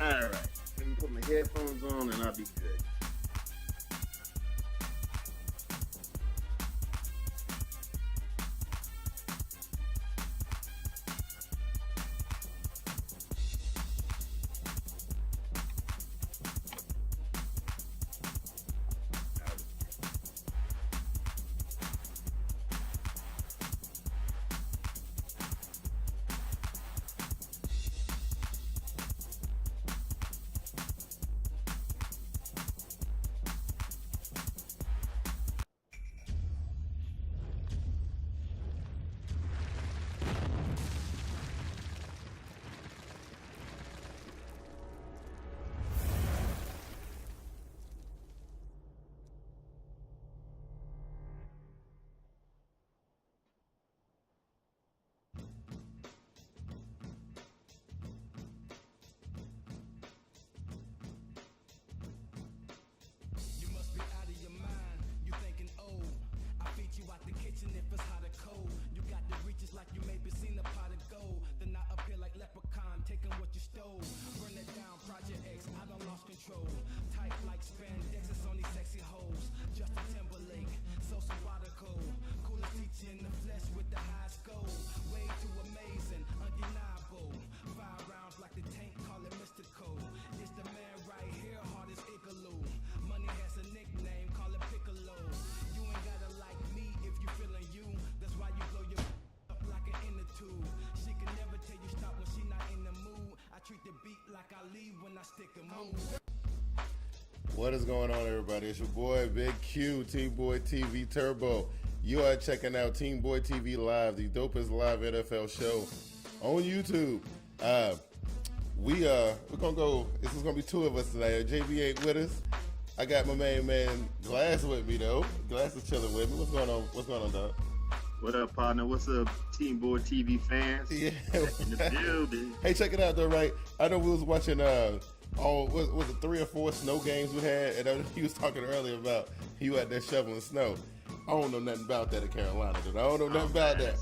All right. Let me put my headphones on and I'll be good. What is going on, everybody? It's your boy Big Q, TeamBoydTV Turbo. You are checking out TeamBoydTV Live, the dopest live NFL show on YouTube. We're gonna go. This is gonna be two of us today. JB ain't with us. I got my main man Glass with me though. Glass is chilling with me. What's going on? What's going on, dog? What up, partner? What's up, TeamBoydTV fans? Yeah. In the building. Hey, check it out though, right? I know we was watching was it 3 or 4 snow games we had, and he was talking earlier about you out there shoveling snow. I don't know nothing about that in Carolina, dude. I don't know nothing about that.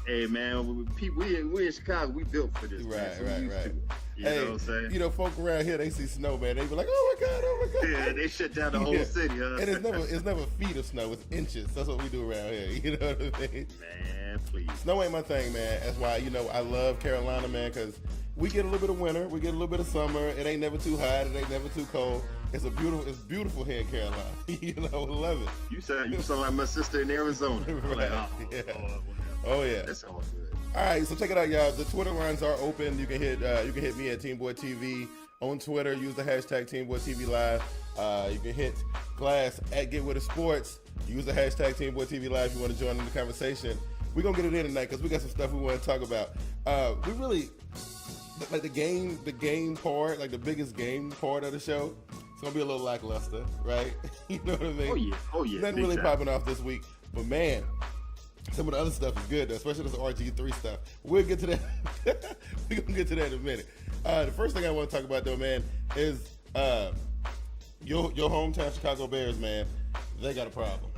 Hey man, we in Chicago, we built for this. Right, man, so right. You know what I'm saying? You know, folk around here, they see snow, man. They be like, oh my God. Yeah, they shut down the whole city, huh? And it's never feet of snow, it's inches. That's what we do around here. You know what I mean? Man, please. Snow ain't my thing, man. That's why, I love Carolina, man, because we get a little bit of winter, we get a little bit of summer. It ain't never too hot, it ain't never too cold. It's beautiful here in Carolina. Love it. You sound like my sister in Arizona. Right. Like, yeah. Oh, yeah. That's all good. All right, so check it out, y'all. The Twitter lines are open. You can hit me at TeamBoydTV on Twitter. Use the hashtag TeamBoydTV Live. You can hit Glass at Get With It Sports. Use the hashtag TeamBoydTV Live if you want to join in the conversation. We're gonna get it in tonight because we got some stuff we want to talk about. We really like the game part, like the biggest game part of the show. It's gonna be a little lackluster, right? You know what I mean? Oh yeah. Nothing really popping off this week, but man. Some of the other stuff is good, though, especially this RG3 stuff. We'll get to that. We're going to get to that in a minute. The first thing I want to talk about, though, man, is your hometown Chicago Bears, man. They got a problem.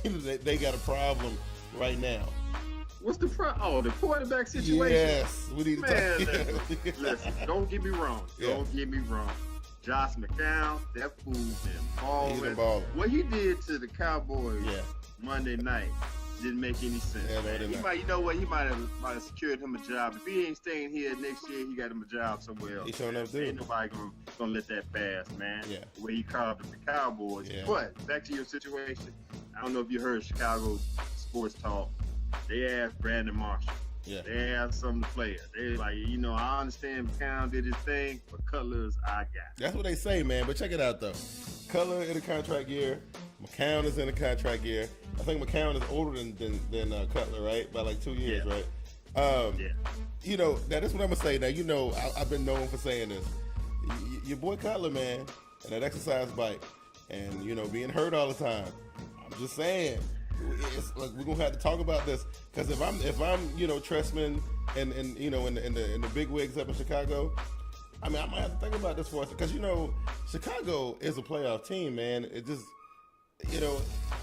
They got a problem right now. What's the problem? Oh, the quarterback situation? Yes. We need to talk. Listen, don't get me wrong. Don't get me wrong. Josh McCown, that fool's been balling. What he did to the Cowboys Monday night didn't make any sense. Yeah, he might have secured him a job. If he ain't staying here next year, he got him a job somewhere else. He showing up too. Ain't nobody gonna let that pass, man. Yeah. The way he carved up the Cowboys. Yeah. But back to your situation. I don't know if you heard Chicago sports talk. They asked Brandon Marshall. Yeah. They asked some of the players. They like, I understand McCown did his thing, but Cutler's I got. That's what they say, man. But check it out though. Cutler in a contract year. McCown is in a contract year. I think McCown is older than Cutler, right? By like 2 years, right? Now that's what I'm gonna say. Now I've been known for saying this. Your boy Cutler, man, and that exercise bike, and being hurt all the time. I'm just saying, it's like we're gonna have to talk about this because if I'm Tressman and in the big wigs up in Chicago, I mean I might have to think about this for us because Chicago is a playoff team, man. It just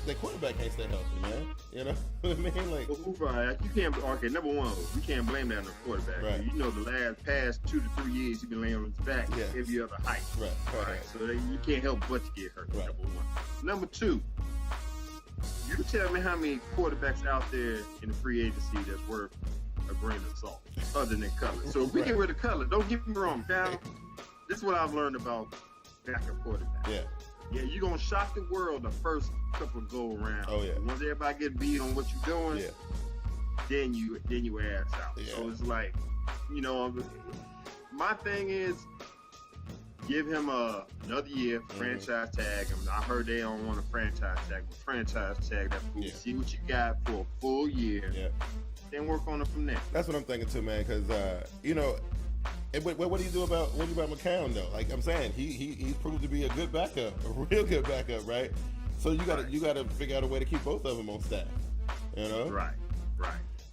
the quarterback can't stay healthy, man. You know what I mean? Like, you can't. Okay, number one, you can't blame that on the quarterback. Right. You know, the past 2 to 3 years, he's been laying on his back every other height. Right. So you can't help but to get hurt. Right. Number one. Number two, you tell me how many quarterbacks out there in the free agency that's worth a grain of salt, other than Cutler. So if we get rid of Cutler, don't get me wrong, Cal. This is what I've learned about backup quarterback. Yeah, you're going to shock the world the first couple of go-arounds. Oh, yeah. Once everybody get beat on what you're doing, then you ass out. Yeah. So it's like, you know, my thing is give him another year, franchise tag him. I heard they don't want a franchise tag, but franchise tag that fool. See what you got for a full year, then work on it from there. That's what I'm thinking too, man, because, you know, what do you do about McCown though? Like I'm saying, he proved to be a good backup, a real good backup, right? So you gotta figure out a way to keep both of them on staff, you know? Right.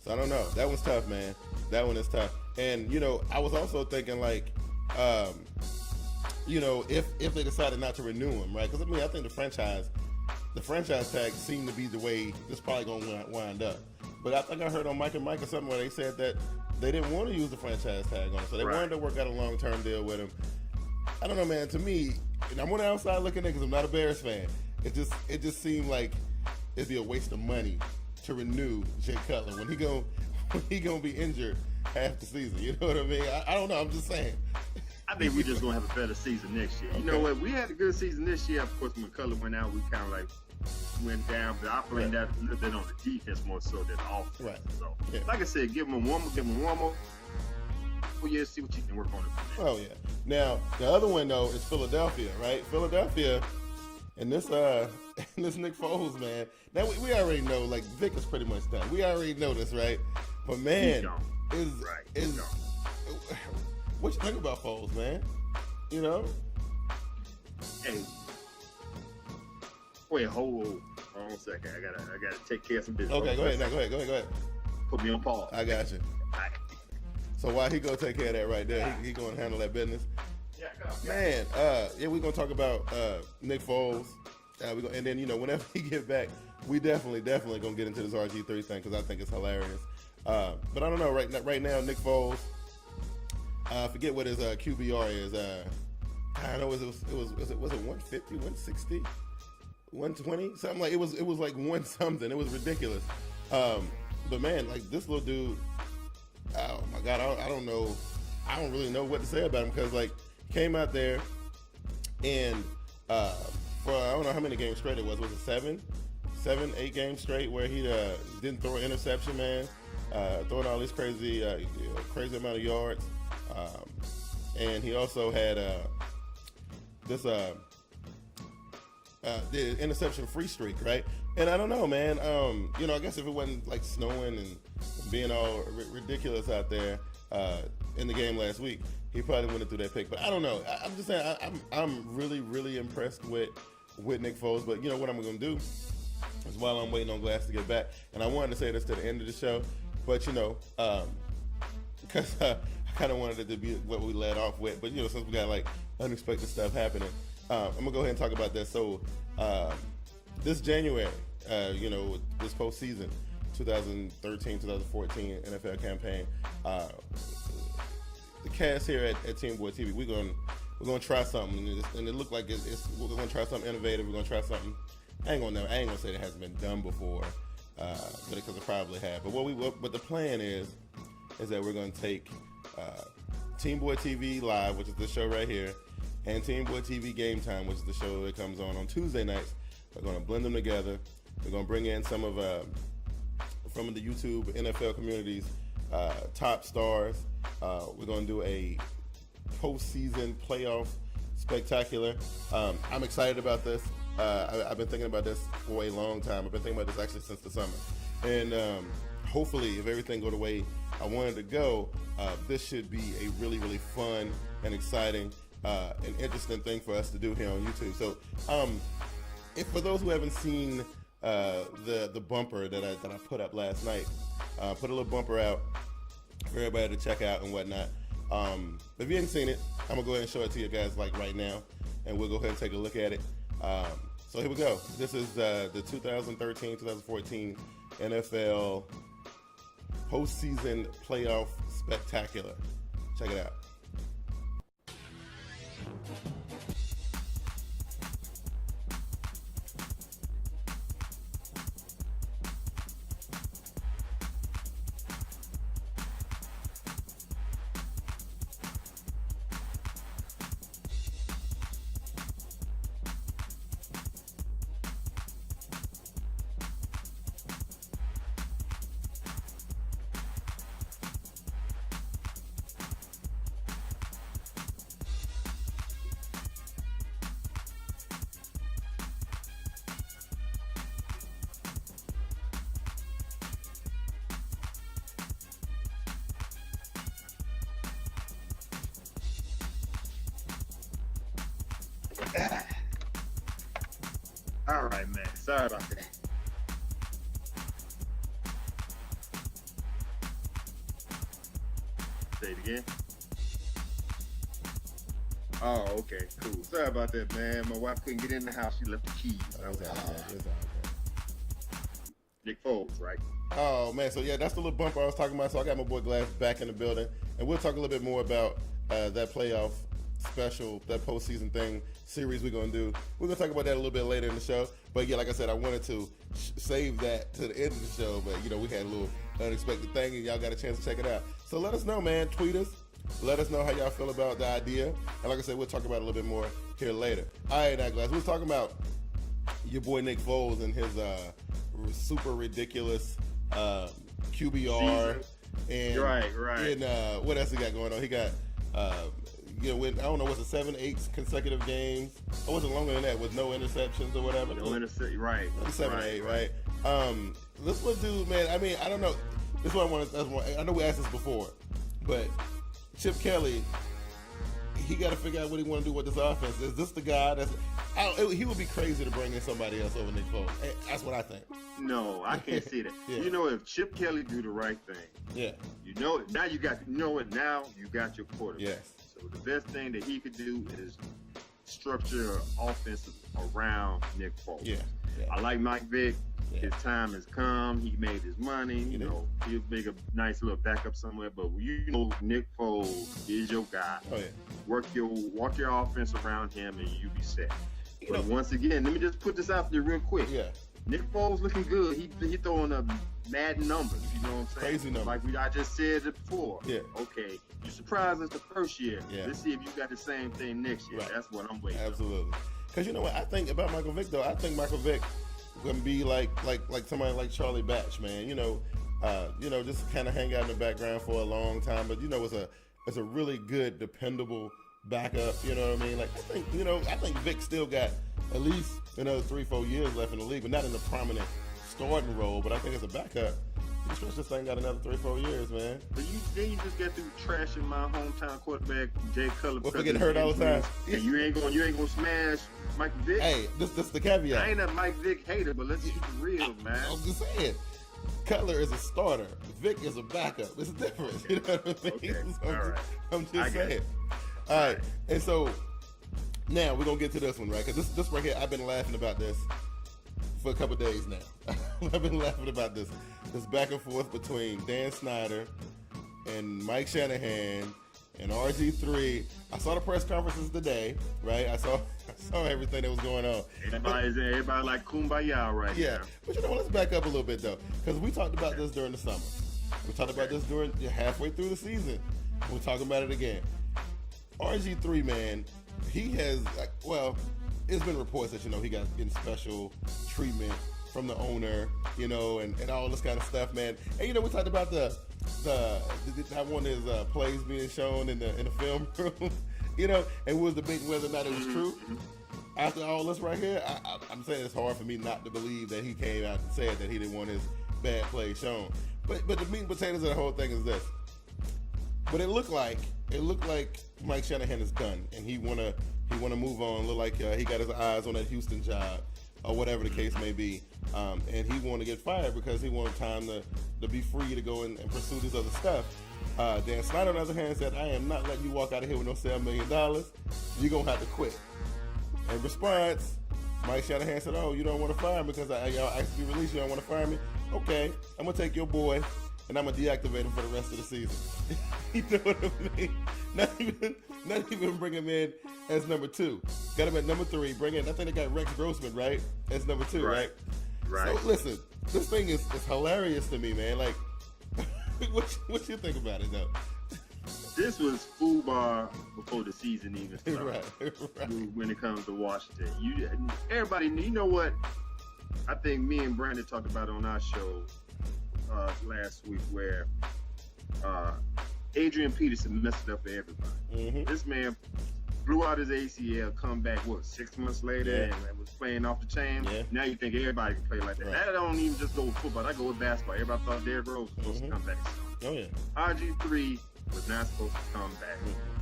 So I don't know. That one's tough, man. That one is tough. And you know, I was also thinking like, you know, if they decided not to renew him, right? Because I mean, I think the franchise tag seemed to be the way this probably gonna wind up. But I think I heard on Mike and Mike or something where they said that they didn't want to use the franchise tag on him, so they wanted to work out a long-term deal with him. I don't know, man. To me, and I'm on the outside looking in because I'm not a Bears fan. It just seemed like it'd be a waste of money to renew Jay Cutler when he gonna be injured half the season. You know what I mean? I don't know. I'm just saying. I think we're just gonna have a better season next year. You know what? We had a good season this year. Of course, when Cutler went out, we kind of like went down, but I blamed that a little bit on the defense more so than the offense. Right. So, like I said, give him one more year, see what you can work on it from there. Oh yeah. Now the other one though is Philadelphia, right? Philadelphia, and this Nick Foles, man. Now we already know, like Vic is pretty much done. We already know this, right? But man, what you think about Foles, man? You know? Hey. Wait, hold on a second. I gotta take care of some business. Okay, go ahead. Put me on pause. I got you. So while he go take care of that right there, he gonna handle that business. Man, we're gonna talk about Nick Foles. And then, you know, whenever he get back, we definitely gonna get into this RG3 thing because I think it's hilarious. But I don't know, right now, Nick Foles, forget what his QBR is. I know was it 150, 160? 120, something like it was like one something. It was ridiculous. But man, like this little dude, oh my God, I don't know. I don't really know what to say about him because like came out there and for I don't know how many games straight it was. Was it 7, 8 games straight where he didn't throw an interception, man, throwing all these crazy amount of yards, and he also had the interception free streak, right? And I don't know, man. You know, I guess if it wasn't like snowing and being all ridiculous out there in the game last week, he probably wouldn't have threw that pick. But I don't know. I'm just saying, I'm really impressed with Nick Foles. But you know what I'm going to do is while I'm waiting on Glass to get back, and I wanted to say this to the end of the show, but you know, because I kind of wanted it to be what we led off with. But you know, since we got like unexpected stuff happening, I'm gonna go ahead and talk about that. So this January, you know, this postseason, 2013-2014 NFL campaign, the cast here at TeamBoydTV, we're gonna try something, and it looked like we're gonna try something innovative. We're gonna try something. I ain't gonna say it hasn't been done before, but because it probably have. But the plan is that we're gonna take TeamBoydTV Live, which is the show right here, and TeamBoydTV Game Time, which is the show that comes on Tuesday nights. We're going to blend them together. We're going to bring in some of from the YouTube NFL community's top stars. We're going to do a postseason playoff spectacular. I'm excited about this. I've been thinking about this for a long time. I've been thinking about this actually since the summer. And hopefully, if everything go the way I wanted to go, this should be a really fun and exciting an interesting thing for us to do here on YouTube. So, if for those who haven't seen the bumper that I put up last night, put a little bumper out for everybody to check out and whatnot. If you haven't seen it, I'm gonna go ahead and show it to you guys like right now, and we'll go ahead and take a look at it. So here we go. This is the 2013-2014 NFL postseason playoff spectacular. Check it out. All right, man. Sorry about that. Say it again. Oh, okay, cool. Sorry about that, man. My wife couldn't get in the house. She left the keys. Nick Foles, right? Oh, man. So, yeah, that's the little bumper I was talking about. So I got my boy Glass back in the building. And we'll talk a little bit more about that playoff special, that postseason thing series we're going to do. We're going to talk about that a little bit later in the show. But, yeah, like I said, I wanted to save that to the end of the show. But, you know, we had a little unexpected thing, and y'all got a chance to check it out. So let us know, man. Tweet us. Let us know how y'all feel about the idea. And like I said, we'll talk about it a little bit more here later. All right, now, Glass, we was talking about your boy Nick Foles and his super ridiculous QBR. And, right. And what else he got going on? He got, you know, I don't know, was it 7, 8 consecutive games? Or was it longer than that with no interceptions or whatever? No interceptions, right. 7, 8, right? This one dude, man, I mean, I don't know. This is what I want to, I know we asked this before, but Chip Kelly, he got to figure out what he want to do with this offense. Is this the guy that's, he would be crazy to bring in somebody else over Nick Foles. That's what I think. No, I can't see that. Yeah. You know, if Chip Kelly do the right thing, yeah, you know, now you got your quarterback. Yes. So the best thing that he could do is structure an offense around Nick Foles. Yeah. I like Mike Vick. Yeah. His time has come. He made his money. You know, he'll make a nice little backup somewhere. But you know, Nick Foles is your guy. Oh yeah. Walk your offense around him, and you be set. But once again, let me just put this out there real quick. Yeah. Nick Foles looking good. He throwing up mad numbers. You know what I'm saying? Crazy numbers. Like I just said it before. Yeah. Okay. You surprised us the first year. Yeah. Let's see if you got the same thing next year. Right. That's what I'm waiting. Absolutely. Because you know what I think about Michael Vick though. I think Michael Vick gonna be like somebody like Charlie Batch, man. You know, just kind of hang out in the background for a long time, but you know, it's a really good, dependable backup. You know what I mean? Like I think Vic still got at least another 3-4 years left in the league, but not in the prominent starting role. But I think as a backup, you stretch this thing got another 3-4 years, man. But you just get through trashing my hometown quarterback Jay Cutler. Well, for getting hurt all the time. And you ain't gonna smash Mike Vick. Hey, this the caveat. I ain't a Mike Vick hater, but let's keep it real, man. I'm just saying. Cutler is a starter. Vic is a backup. It's a difference. You know what I mean? Okay. So All right. I'm just saying. All right. And so now we're gonna get to this one, right? Because this right here, I've been laughing about this for a couple of days now. I've been laughing about this back and forth between Dan Snyder and Mike Shanahan and RG3. I saw the press conferences today, right? I saw everything that was going on. Everybody like kumbaya right now. Yeah, but you know what? Let's back up a little bit though, because we talked about this during the summer. We talked about this during halfway through the season. We're talking about it again. RG3, man, he has it's been reports that he got getting special treatment from the owner, and all this kind of stuff, man. And we talked about the one of his plays being shown in the film room, and was debating whether or not it was true. After all this right here, I'm saying it's hard for me not to believe that he came out and said that he didn't want his bad play shown. But the meat and potatoes of the whole thing is this. But it looked like Mike Shanahan is done, and he wanna move on. Look like he got his eyes on that Houston job, or whatever the case may be, and he wanted to get fired because he wanted time to be free to go and pursue this other stuff. Dan Snyder, on the other hand, said, "I am not letting you walk out of here with no $7 million. You're gonna have to quit." In response, Mike Shanahan said, "Oh, you don't want to fire me because y'all asked me to release you. Don't want to fire me? Okay, I'm gonna take your boy and I'm gonna deactivate him for the rest of the season." You know what I mean? Not even bring him in as number 2. Got him at number 3. Bring in, I think they got Rex Grossman, right? As number 2, right? Right. So listen, this thing is hilarious to me, man. Like, what you think about it though? This was football before the season even started. Right. When it comes to Washington, everybody, you know what? I think me and Brandon talked about it on our show last week, where Adrian Peterson messed it up for everybody. Mm-hmm. This man blew out his ACL, come back 6 months later, and was playing off the chain. Yeah. Now you think everybody can play like that? Right. That don't even just go with football. That go with basketball. Everybody thought Derrick Rose was supposed to come back. Oh yeah. RG3 was not supposed to come back.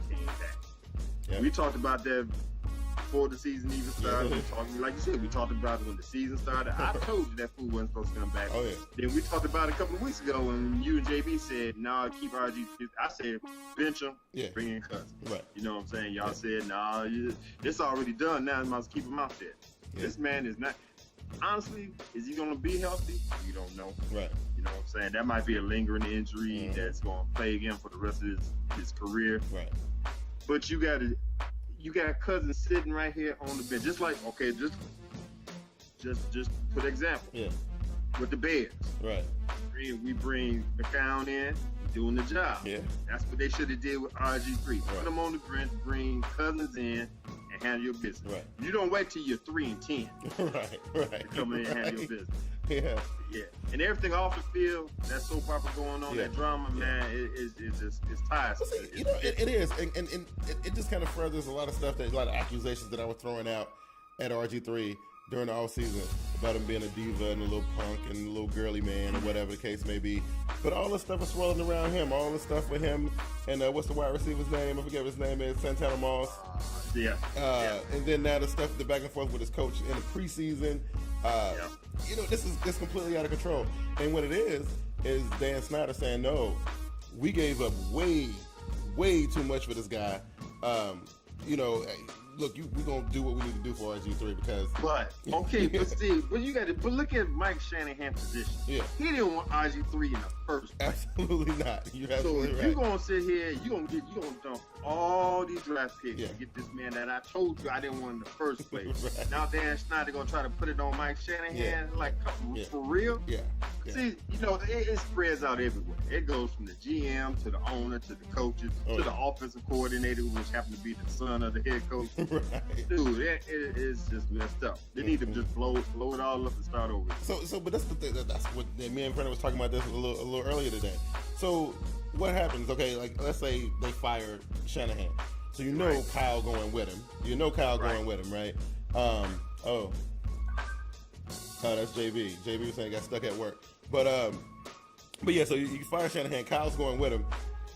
Came back. Yep. We talked about that before the season even started. Like you said, we talked about it when the season started. I told you that fool wasn't supposed to come back. Oh yeah. Then we talked about it a couple of weeks ago when you and JB said, "Nah, keep RG." I said, "Bench him, bring in Cousins." Right. You know what I'm saying? Y'all said, "Nah, it's already done. Now I must keep him out there." Yeah. This man is not. Honestly, is he going to be healthy? You don't know. Right. You know what I'm saying? That might be a lingering injury that's going to plague him for the rest of his career. Right. But you got Cousins sitting right here on the bench, just like, okay, just put an example. Yeah. With the Bears. Right. We bring McCown in, doing the job. Yeah. That's what they should have did with RG3. Right. Put him on the bench, bring Cousins in, and handle your business. Right. You don't wait till you're 3-10. Right. To come in and handle your business. Yeah. Yeah. And everything off the field, that soap opera going on, that drama, man, it's tiresome. See, it is. And it just kind of furthers a lot of lot of accusations that I was throwing out at RG3 during the offseason about him being a diva and a little punk and a little girly man or whatever the case may be. But all the stuff is swirling around him. All the stuff with him and what's the wide receiver's name? I forget what his name is. Santana Moss. And then now the stuff, the back and forth with his coach in the preseason. This is completely out of control. And what it is Dan Snyder saying, no, we gave up way too much for this guy. Look, we're gonna do what we need to do for RG3 because. But look at Mike Shanahan's position. Yeah, he didn't want RG3 in the first place. Absolutely not. You're absolutely right. You're gonna sit here, you're gonna dump all these draft picks to get this man that I told you I didn't want in the first place. Right. Now Dan Snyder gonna try to put it on Mike Shanahan, for real? Yeah. See, it spreads out everywhere. It goes from the GM to the owner to the coaches to the offensive coordinator, which happens to be the son of the head coach. Right. Dude, it is just messed up. They need to just blow it all up and start over. But that's the thing. That's what me and Brennan was talking about this a little earlier today. So what happens? Okay, like let's say they fired Shanahan. So Kyle going with him. Going with him, right? Oh, that's JB. JB was saying he got stuck at work. But yeah. So you fire Shanahan. Kyle's going with him.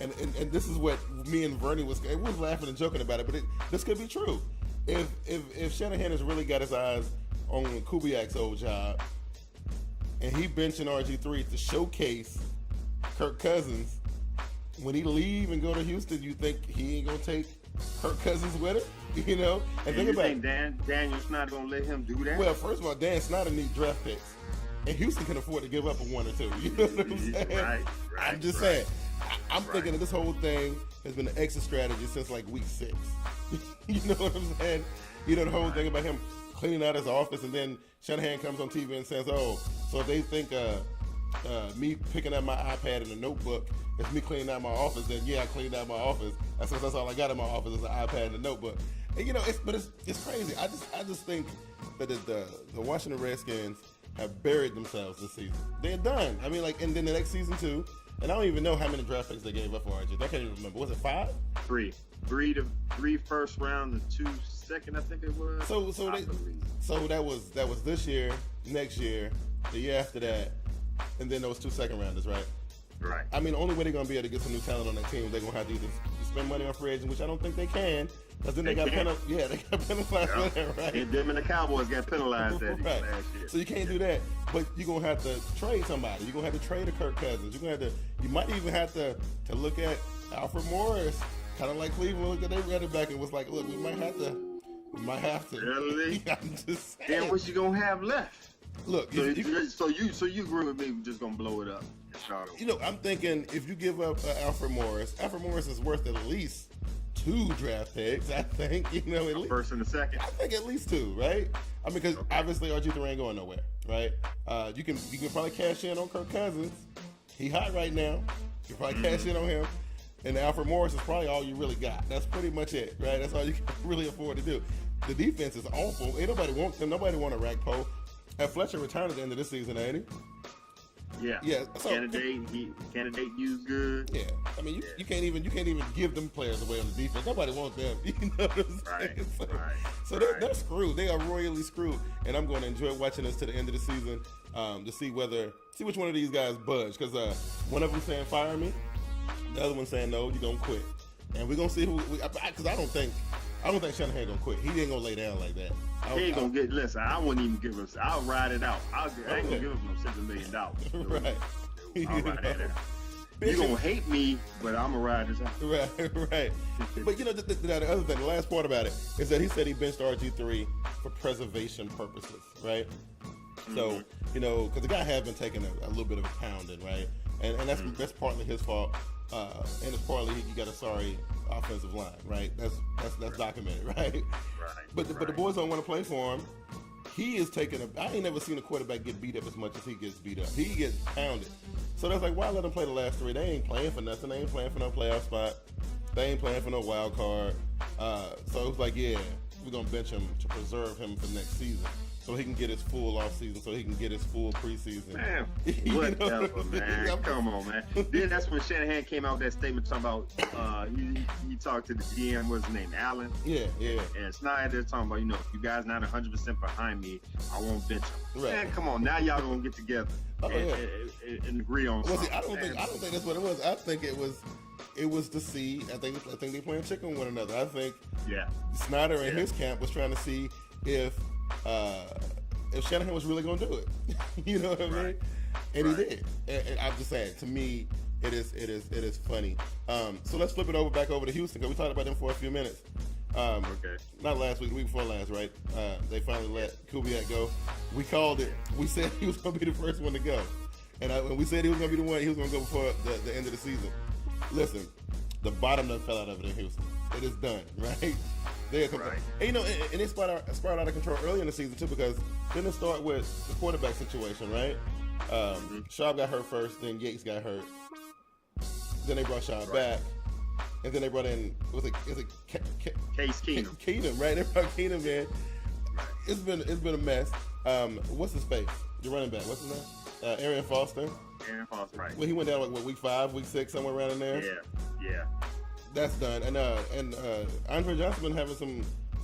And this is what me and Vernie was laughing and joking about it, but this could be true. If Shanahan has really got his eyes on Kubiak's old job, and he benching RG3 to showcase Kirk Cousins, when he leave and go to Houston, you think he ain't gonna take Kirk Cousins with him? And think about it. Daniel Snyder gonna let him do that? Well, first of all, Dan Snyder needs draft picks, and Houston can afford to give up a 1 or 2. You know what I'm saying? Right. I'm just saying. I'm thinking that this whole thing has been an exit strategy since like week 6. You know what I'm saying? The whole thing about him cleaning out his office, and then Shanahan comes on TV and says, "Oh, so if they think me picking up my iPad and a notebook is me cleaning out my office, then yeah, I cleaned out my office. That's all I got in my office is an iPad and a notebook." And it's crazy. I just think that the Washington Redskins have buried themselves this season. They're done. I mean, and then the next season too. And I don't even know how many draft picks they gave up for RG. I can't even remember. Was it 5? 3. 3 first round and 2 second, I think it was. So that was this year, next year, the year after that, and then those 2 second rounders, right? Right. I mean, the only way they're gonna be able to get some new talent on that team, they're gonna have to either spend money on free agents, which I don't think they can, because then they got penalized. Yeah, they got penalized for that, right? And them and the Cowboys got penalized that right. last year. So you can't do that. But you're gonna have to trade somebody. You're gonna have to trade a Kirk Cousins. You might even have to look at Alfred Morris, kind of like Cleveland looked at their running back and was like, look, we might have to We might have to. Really? I'm just saying. Then what you gonna have left? Look, so you agree with me? We're just gonna blow it up. You know, I'm thinking if you give up Alfred Morris is worth at least 2 draft picks. I think, you know, at least first and the second. I think at least 2, right? I mean, because obviously RG3 ain't going nowhere, right? You can probably cash in on Kirk Cousins. He hot right now. You can probably cash in on him. And Alfred Morris is probably all you really got. That's pretty much it, right? That's all you can really afford to do. The defense is awful. Ain't nobody want them. Nobody want a Ragpo. Fletcher returned at the end of this season, ain't he? Yeah. Yeah. So, candidate used good. Yeah. I mean, you can't even give them players away on the defense. Nobody wants them. You know what I'm saying? So they're screwed. They are royally screwed. And I'm going to enjoy watching this to the end of the season to see which one of these guys budge. Because one of them saying fire me, the other one saying no, you're gonna quit. And we're gonna see who. Because I don't think Shanahan gonna quit. He ain't gonna lay down like that. He ain't gonna get. Listen, I wouldn't even give us. I'll ride it out. I ain't gonna give him no $7 million. Right. I'll ride that out. You gonna hate me, but I'm gonna ride this out. Right. But you know, the other thing, the last part about it is that he said he benched RG3 for preservation purposes, right? So, you know, because the guy has been taking a little bit of a pounding, right? And that's partly his fault, and it's partly he got a sorry offensive line, right? That's documented, right? But the boys don't want to play for him. He is taking I ain't never seen a quarterback get beat up as much as he gets beat up. He gets pounded. So that's like, why let him play the last 3? They ain't playing for nothing. They ain't playing for no playoff spot. They ain't playing for no wild card. So it's like, yeah, we're gonna bench him to preserve him for next season, so he can get his full off season, so he can get his full preseason. Man, whatever, man. Come on, man. Then that's when Shanahan came out with that statement talking about he talked to the GM, what's his name, Allen? Yeah. And Snyder talking about, you know, if you guys not 100% behind me, I won't bench him. Right. Man, come on, now y'all gonna get together and agree on something. See, I don't think that's what it was. I think it was to see. I think they playing chicken with one another. I think Snyder and his camp was trying to see if Shanahan was really going to do it. You know what I mean? And he did. And I'm just saying, to me, it is funny. So let's flip it back over to Houston, because we talked about them for a few minutes. Not last week, the week before last, right? They finally let Kubiak go. We called it. We said he was going to be the first one to go. And when we said he was going to be the one, he was going to go before the end of the season. Listen, the bottom done fell out of it in Houston. It is done, right? And you know, and it spiraled out of control early in the season too, because didn't it start with the quarterback situation, right? Schaub got hurt first, then Yates got hurt. Then they brought Schaub back, and then they brought in Case Keenum. Keenum, right? They brought Keenum in. It's been a mess. What's his face? The running back. What's his name? Arian Foster. Aaron Foster, right? Well, he went down like week 5, week 6, somewhere around in there. Yeah. That's done. And Andre Johnson been having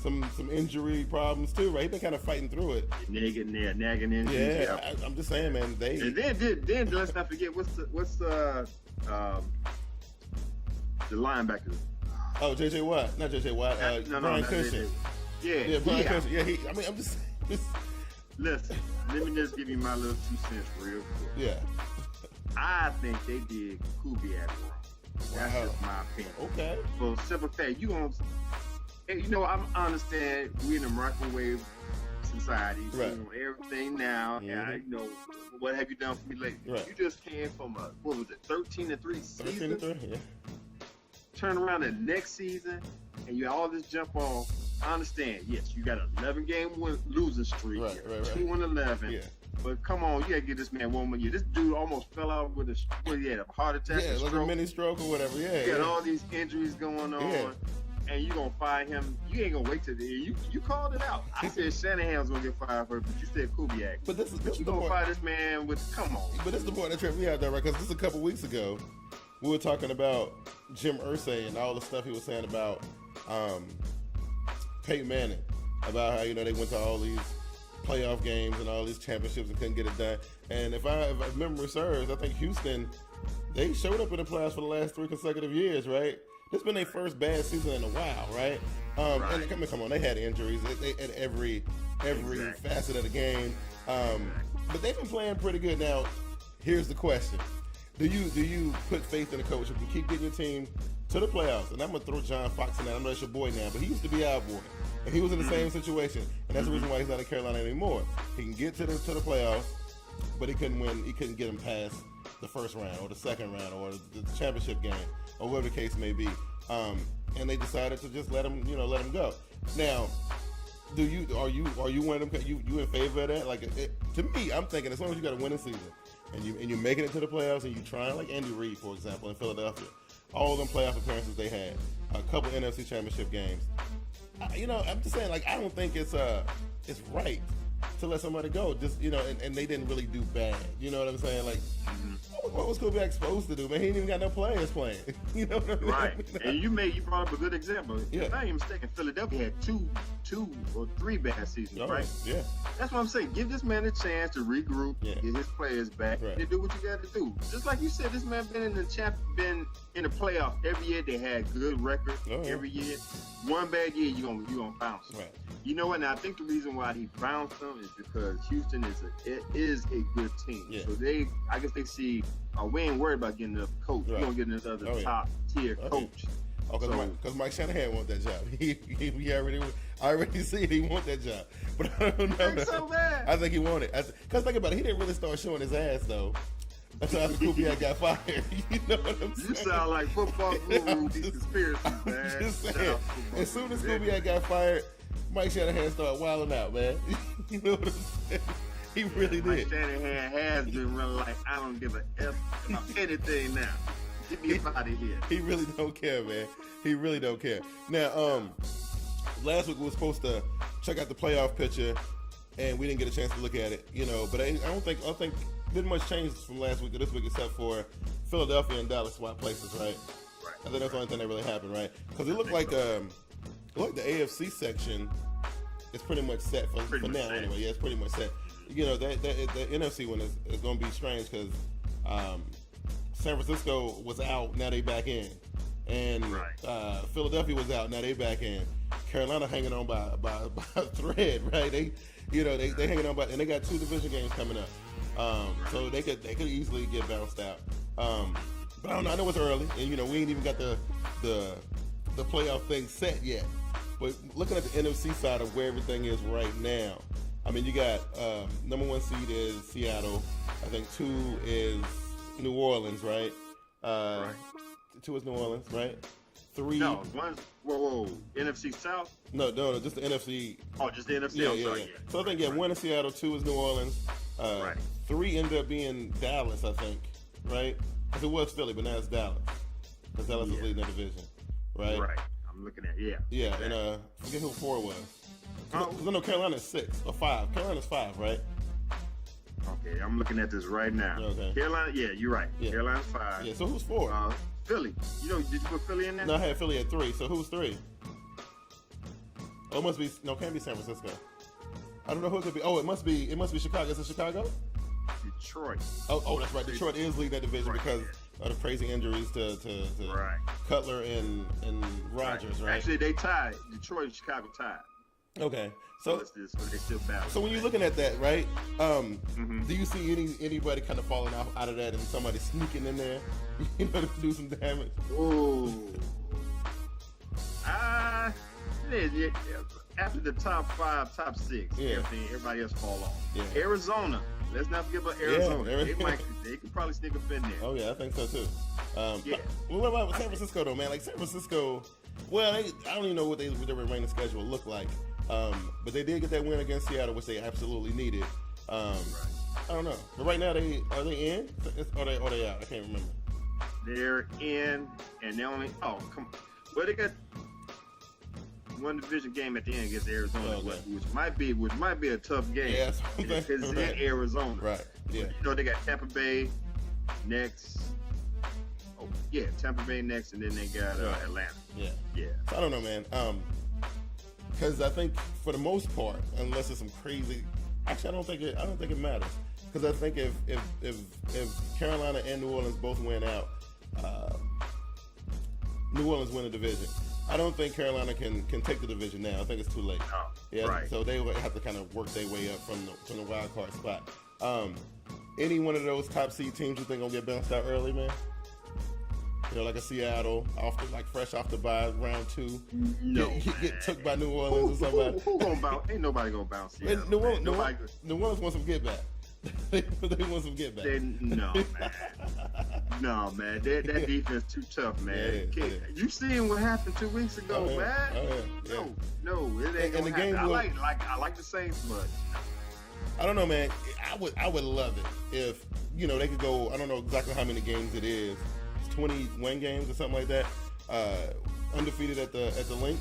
some injury problems too, right? He's been kind of fighting through it. Nagging injuries. Yeah, I'm just saying, man. And then let's not forget what's the linebacker. Oh, J.J. Watt, not J.J. Watt. Brian Cushing. Yeah, Brian Cushing. Yeah, I'm just. Listen, let me just give you my little 2 cents real quick. Yeah. I think they did Kubiak wrong. That's just my opinion. Okay. For simple fact, you know, I understand we in a microwave society. Right. You know, everything now. And you know, what have you done for me lately? Right. You just came from a 13-3 season. 13-3, yeah. Turn around the next season, and you all this jump on. I understand. Yes, you got an 11-game losing streak. Right. 2-11. Yeah. But come on, you gotta give this man 1 more year. This dude almost fell out with a heart attack. Yeah, like a mini stroke or whatever. Yeah. You got all these injuries going on, and you gonna fire him. You ain't gonna wait till the end. You called it out. I said Shanahan was gonna get fired first, but you said Kubiak. But you gonna fire this man with? Come on. But this is the point that tripped me out, though, right? Because just a couple weeks ago, we were talking about Jim Irsay and all the stuff he was saying about Peyton Manning, about how, you know, they went to all these playoff games and all these championships and couldn't get it done. And if memory serves, I think Houston, they showed up in the playoffs for the last 3 consecutive years, right? This has been their first bad season in a while, right? And come on, they had injuries at every facet of the game, but they've been playing pretty good. Now, here's the question: Do you put faith in the coach? If you keep getting your team to the playoffs, and I'm gonna throw John Fox in there. I know that's your boy now, but he used to be our boy, and he was in the same situation, and that's the reason why he's not in Carolina anymore. He can get to the playoffs, but he couldn't win. He couldn't get him past the first round or the second round or the championship game or whatever the case may be. And they decided to just let him go. Now, are you one of them? You in favor of that? Like, to me, I'm thinking as long as you got a winning season and you're making it to the playoffs and you trying, like Andy Reid, for example, in Philadelphia, all of them playoff appearances they had, a couple NFC championship games. I'm just saying, like, I don't think it's right to let somebody go. Just and they didn't really do bad. You know what I'm saying? Like, what was Kubiak supposed to do, man? He ain't even got no players playing. You know what I mean? Right. And you brought up a good example. Yeah. If I ain't mistaken, Philadelphia had two or three bad seasons, right? Yeah. That's what I'm saying. Give this man a chance to regroup, get his players back, and do what you got to do. Just like you said, this man been in the playoff every year. They had good records every year. One bad year, you gonna bounce. Right. You know what? And I think the reason why he bounced them is because Houston is a good team. Yeah. So I guess they see, we ain't worried about getting another coach. We're gonna get another top tier coach. Because Mike Shanahan want that job. I already see it. He want that job, but I don't know. Think so, man? I think he want it. Because think about it, he didn't really start showing his ass though. That's how Kubiak got fired. You know what I'm saying? You sound like football guru, these conspiracies, man. Just saying. As soon as Kubiak got fired, Mike Shanahan started wilding out, man. You know what I'm saying? He really did. Mike Shanahan has been running like, I don't give a F about anything now. Get me out of here. He really don't care, man. He really don't care. Now, last week we were supposed to check out the playoff picture, and we didn't get a chance to look at it, But I don't think didn't much change from last week to this week except for Philadelphia and Dallas swap places, right? Right. I think that's the only thing that really happened, right? Because it looked like the AFC section is pretty much set for now, anyway. Yeah, it's pretty much set. The NFC one is going to be strange because San Francisco was out, now they back in. And Philadelphia was out, now they back in. Carolina hanging on by a thread, right? They hanging on by, and they got 2 division games coming up. So they could easily get bounced out. But I don't know. I know it's early, and we ain't even got the playoff thing set yet. But looking at the NFC side of where everything is right now, I mean, you got number 1 seed is Seattle. I think 2 is New Orleans, right? 2 is New Orleans, right? 3. No, one's whoa. NFC South? No, just the NFC. Oh, just the NFC. Yeah. So I think 1 is Seattle, 2 is New Orleans. 3 ended up being Dallas, I think, right? Because it was Philly, but now it's Dallas. Because Dallas is leading the division, right? Right. I'm looking at Yeah, exactly. And I forget who 4 was. Because I know Carolina's 6 or 5. Carolina's 5, right? Okay, I'm looking at this right now. Okay. Carolina, you're right. Yeah. Carolina's 5. Yeah, so who's 4? Philly. Did you put Philly in there? No, I had Philly at 3. So who's 3? Oh, it must be, can't be San Francisco. I don't know who it could be. Oh, it must be Chicago. Is it Chicago? Detroit. Oh, that's right. Detroit is leading that division because of the crazy injuries to Cutler and Rodgers, right? Actually, they tied. Detroit and Chicago tied. Okay. So they still battle. So when you're looking at that, right? Do you see anybody kind of falling out of that and somebody sneaking in there, to do some damage? Ooh. After the top 5, top 6, everybody else fall off. Yeah. Arizona. Let's not forget about Arizona. Yeah, they could probably sneak up in there. Oh yeah, I think so too. What about San Francisco though, man? Like San Francisco, I don't even know what their remaining schedule looked like. But they did get that win against Seattle, which they absolutely needed. I don't know, but right now are they in? Or they out? I can't remember. They're in, and they only come on. Well, they got one division game at the end against Arizona, which might be a tough game. Yeah, because it's in Arizona. Right. Yeah. They got Tampa Bay next. Oh yeah, Tampa Bay next, and then they got Atlanta. Yeah. Yeah. So I don't know, man. Because I think for the most part, unless it's some crazy, actually I don't think it matters. Because I think if Carolina and New Orleans both win out, New Orleans win the division. I don't think Carolina can take the division now. I think it's too late. Oh, yeah, right. So they will have to kind of work their way up from the wild card spot. Any one of those top seed teams you think gonna get bounced out early, man? like a Seattle, fresh off the bye, round 2. No, get took by New Orleans or somebody. Who gonna bounce? Ain't nobody gonna bounce Seattle. New Orleans wants some get back. they want some get back. No, man. No, man. That defense too tough, man. Yeah. You seen what happened 2 weeks ago, man? No, it ain't gonna happen. I like the Saints, but I don't know, man. I would love it if they could go. I don't know exactly how many games it is. It's 21 games or something like that. Undefeated at the link.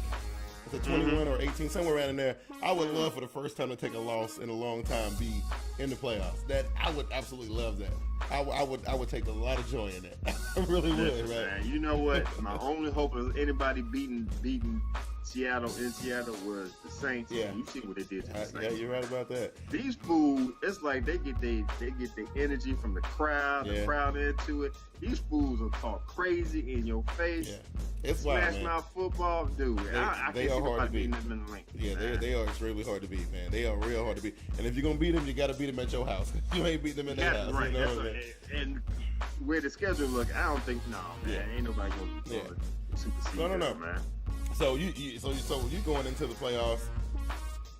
It's a 21 or 18, somewhere around in there. I would love for the first time to take a loss in a long time be in the playoffs. That I would absolutely love that. I would take a lot of joy in that. I really would, right? Man, you know what? My only hope of anybody beating Seattle in Seattle was the Saints. Yeah. You see what they did to the Saints. Yeah, you're right about that. These fools, it's like they get the energy from the crowd, the crowd into it. These fools will talk crazy in your face. Yeah. It's wild, man. Smash mouth football, dude. I they can't are hard to beat. Them in the link, yeah, they are extremely hard to beat, man. They are real hard to beat. And if you're gonna beat them, you got to beat them at your house. You ain't beat them in their house. Right. You know what I mean? And where the schedule look, I don't think ain't nobody gonna supersede them, man. So you going into the playoffs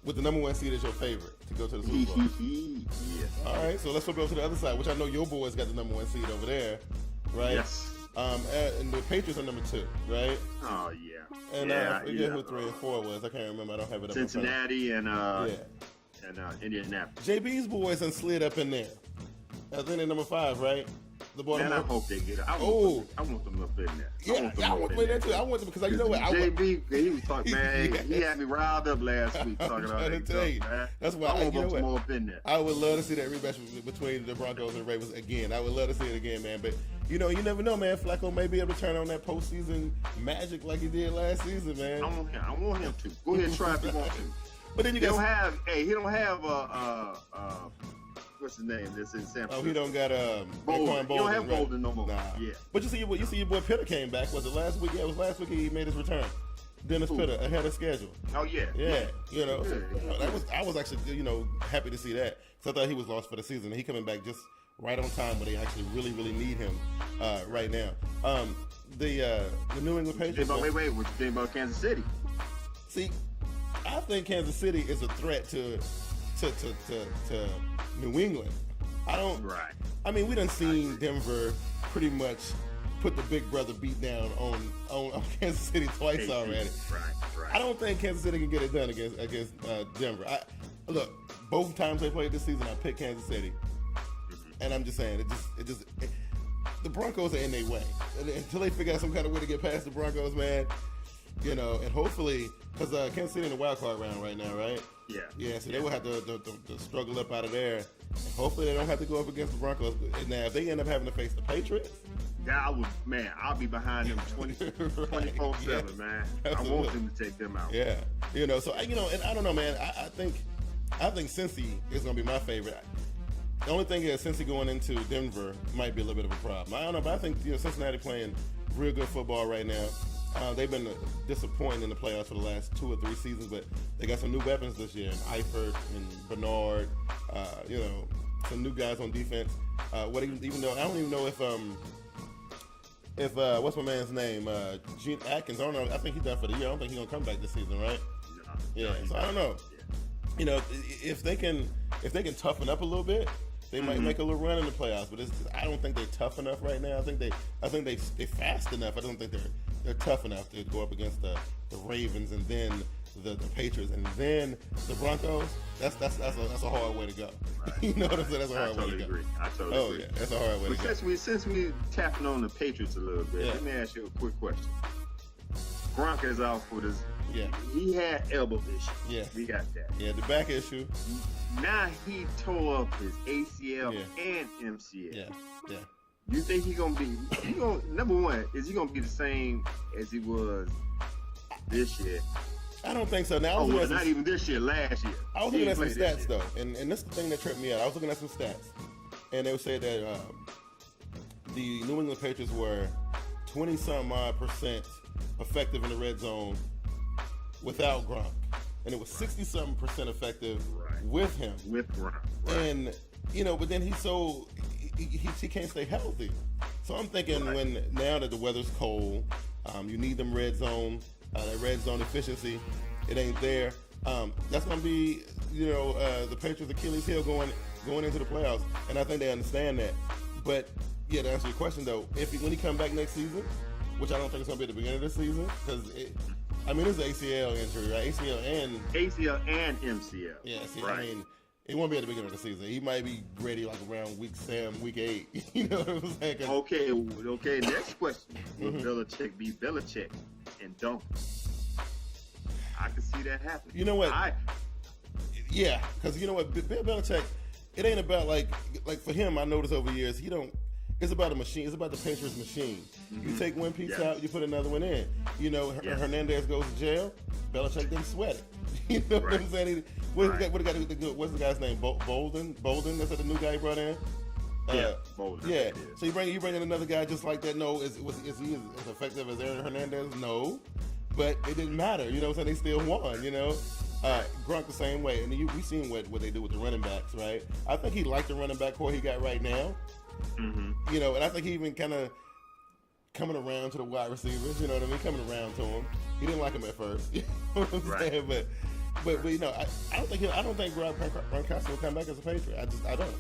with the number 1 seed as your favorite to go to the Super Bowl. Yeah. All right, so let's flip over to the other side, which I know your boys got the number 1 seed over there, right? Yes. And the Patriots are number 2, right? Oh yeah. And I forget who 3 and 4 was. I can't remember. I don't have it up. Cincinnati and Indianapolis. JB's boys and slid up in there. I think they're number 5, right? Man, I hope they get it. I want them up in there. I want them in there too. I want them because you know what? JB, he was talking, man. He had me riled up last week talking about that stuff, man. That's why I want them more up in there. I would love to see that rematch between the Broncos and the Ravens again. I would love to see it again, man. But you never know, man. Flacco may be able to turn on that postseason magic like he did last season, man. I want him to. Go ahead and try if you want to. But then he don't have what's his name? That's in San Francisco. Oh, he don't got Bolden. You don't have Bolden no more. Nah. Yeah. But you see your boy Pitter came back. Was it last week? Yeah, it was last week he made his return. Dennis Pitter ahead of schedule. Oh yeah. Yeah. I was actually happy to see that because I thought he was lost for the season. He coming back just right on time when they actually really need him right now. The New England Patriots. Wait. What you think about Kansas City? See, I think Kansas City is a threat to New England. Right. I mean, we done seen Denver pretty much put the big brother beat down on Kansas City twice already. Right. I don't think Kansas City can get it done against Denver. Look, both times they played this season, I picked Kansas City, and I'm just saying the Broncos are in their way until they figure out some kind of way to get past the Broncos, man. And hopefully, because Kansas City in the wild card round right now, right? Yeah. So they will have to struggle up out of there. And hopefully, they don't have to go up against the Broncos. Now, if they end up having to face the Patriots, I'll be behind them 24/7, man. Absolutely. I want them to take them out. Yeah. So and I don't know, man. I think Cincy is gonna be my favorite. The only thing is, Cincy going into Denver might be a little bit of a problem. I don't know, but I think Cincinnati playing real good football right now. They've been disappointing in the playoffs for the last 2 or 3 seasons, but they got some new weapons this year, Eifert and Bernard. Some new guys on defense. Even though I don't even know if what's my man's name, Gene Atkins. I don't know. I think he's done for the year. I don't think he's gonna come back this season, right? No, so I don't know. Yeah. If they can toughen up a little bit, they might make a little run in the playoffs. But I don't think they're tough enough right now. I think they're fast enough. I don't think they're tough enough to go up against the Ravens and then the Patriots and then the Broncos. That's a hard way to go. Right. You know what I'm saying? That's a hard way to go. I totally agree. Yeah, that's a hard way to go. Since we tapping on the Patriots a little bit, let me ask you a quick question. Gronk is out for this. Yeah. He had elbow issue. Yeah. We got that. Yeah, the back issue. Now he tore up his ACL and MCL. Yeah. You think number one, is he gonna be the same as he was this year? I don't think so. Now, not even this year, last year. I was looking at some stats though, and this is the thing that tripped me out. I was looking at some stats, and they would say that the New England Patriots were 20-some-odd% effective in the red zone without Gronk, and it was 60-something% effective with him. With Gronk, and but then he can't stay healthy. So I'm thinking now that the weather's cold, you need them red zone, that red zone efficiency. It ain't there. That's going to be, the Patriots' Achilles heel going into the playoffs, and I think they understand that. But yeah, to answer your question though, when he come back next season, which I don't think it's going to be at the beginning of the season, because it's an ACL injury, right? ACL and MCL. Yeah, right. I mean, it won't be at the beginning of the season. He might be ready like around week 8. You know what I'm saying? Okay. Next question: Will Belichick be Belichick and don't? I can see that happening. You know what? Yeah, because you know what, Bill Belichick, it ain't about like for him. I noticed over years it's about a machine. It's about the Patriots machine. Mm-hmm. You take one piece out, you put another one in. Hernandez goes to jail. Belichick didn't sweat it. You know what I'm saying? What's the guy's name? Bolden? That's the new guy he brought in. Bolden. Yeah. So you bring in another guy just like that. No, is he as effective as Aaron Hernandez? No, but it didn't matter. You know what I'm saying? They still won. Gronk the same way, and we seen what they do with the running backs, right? I think he liked the running back core he got right now. Mm-hmm. And I think he even kind of coming around to the wide receivers. You know what I mean? Coming around to him. He didn't like him at first. You know what I'm saying? But I don't think Gronkowski will come back as a Patriot. I don't.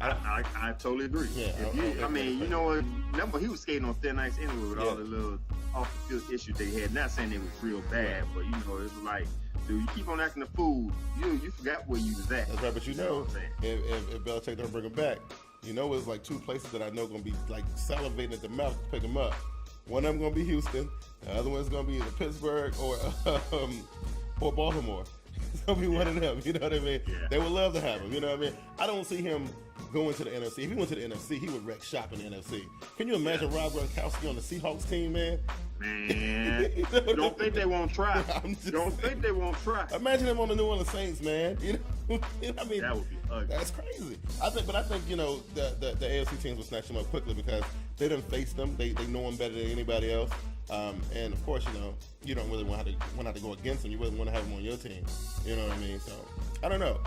I totally agree. Yeah, you know what? Number he was skating on thin ice anyway with all the little off the field issues they had. Not saying they was real bad, but it was like, dude, you keep on acting a fool. You forgot where you was at. That's right, but if Belichick don't bring him back, it's like two places that I know gonna be like salivating at the mouth to pick him up. One of them gonna be Houston. The other one's gonna be either Pittsburgh or Baltimore. It's gonna be one of them. You know what I mean? Yeah. They would love to have him. You know what I mean? I don't see him going to the NFC. If he went to the NFC, he would wreck shop in the NFC. Can you imagine Rob Gronkowski on the Seahawks team, man? Man, don't think they won't try. Don't think they won't try. Imagine him on the New Orleans Saints, man. I mean, that would be ugly. That's crazy. I think the AFC teams will snatch him up quickly because they done faced them. They know him better than anybody else. And of course, you don't really want to go against him. You wouldn't want to have him on your team. You know what I mean? So I don't know.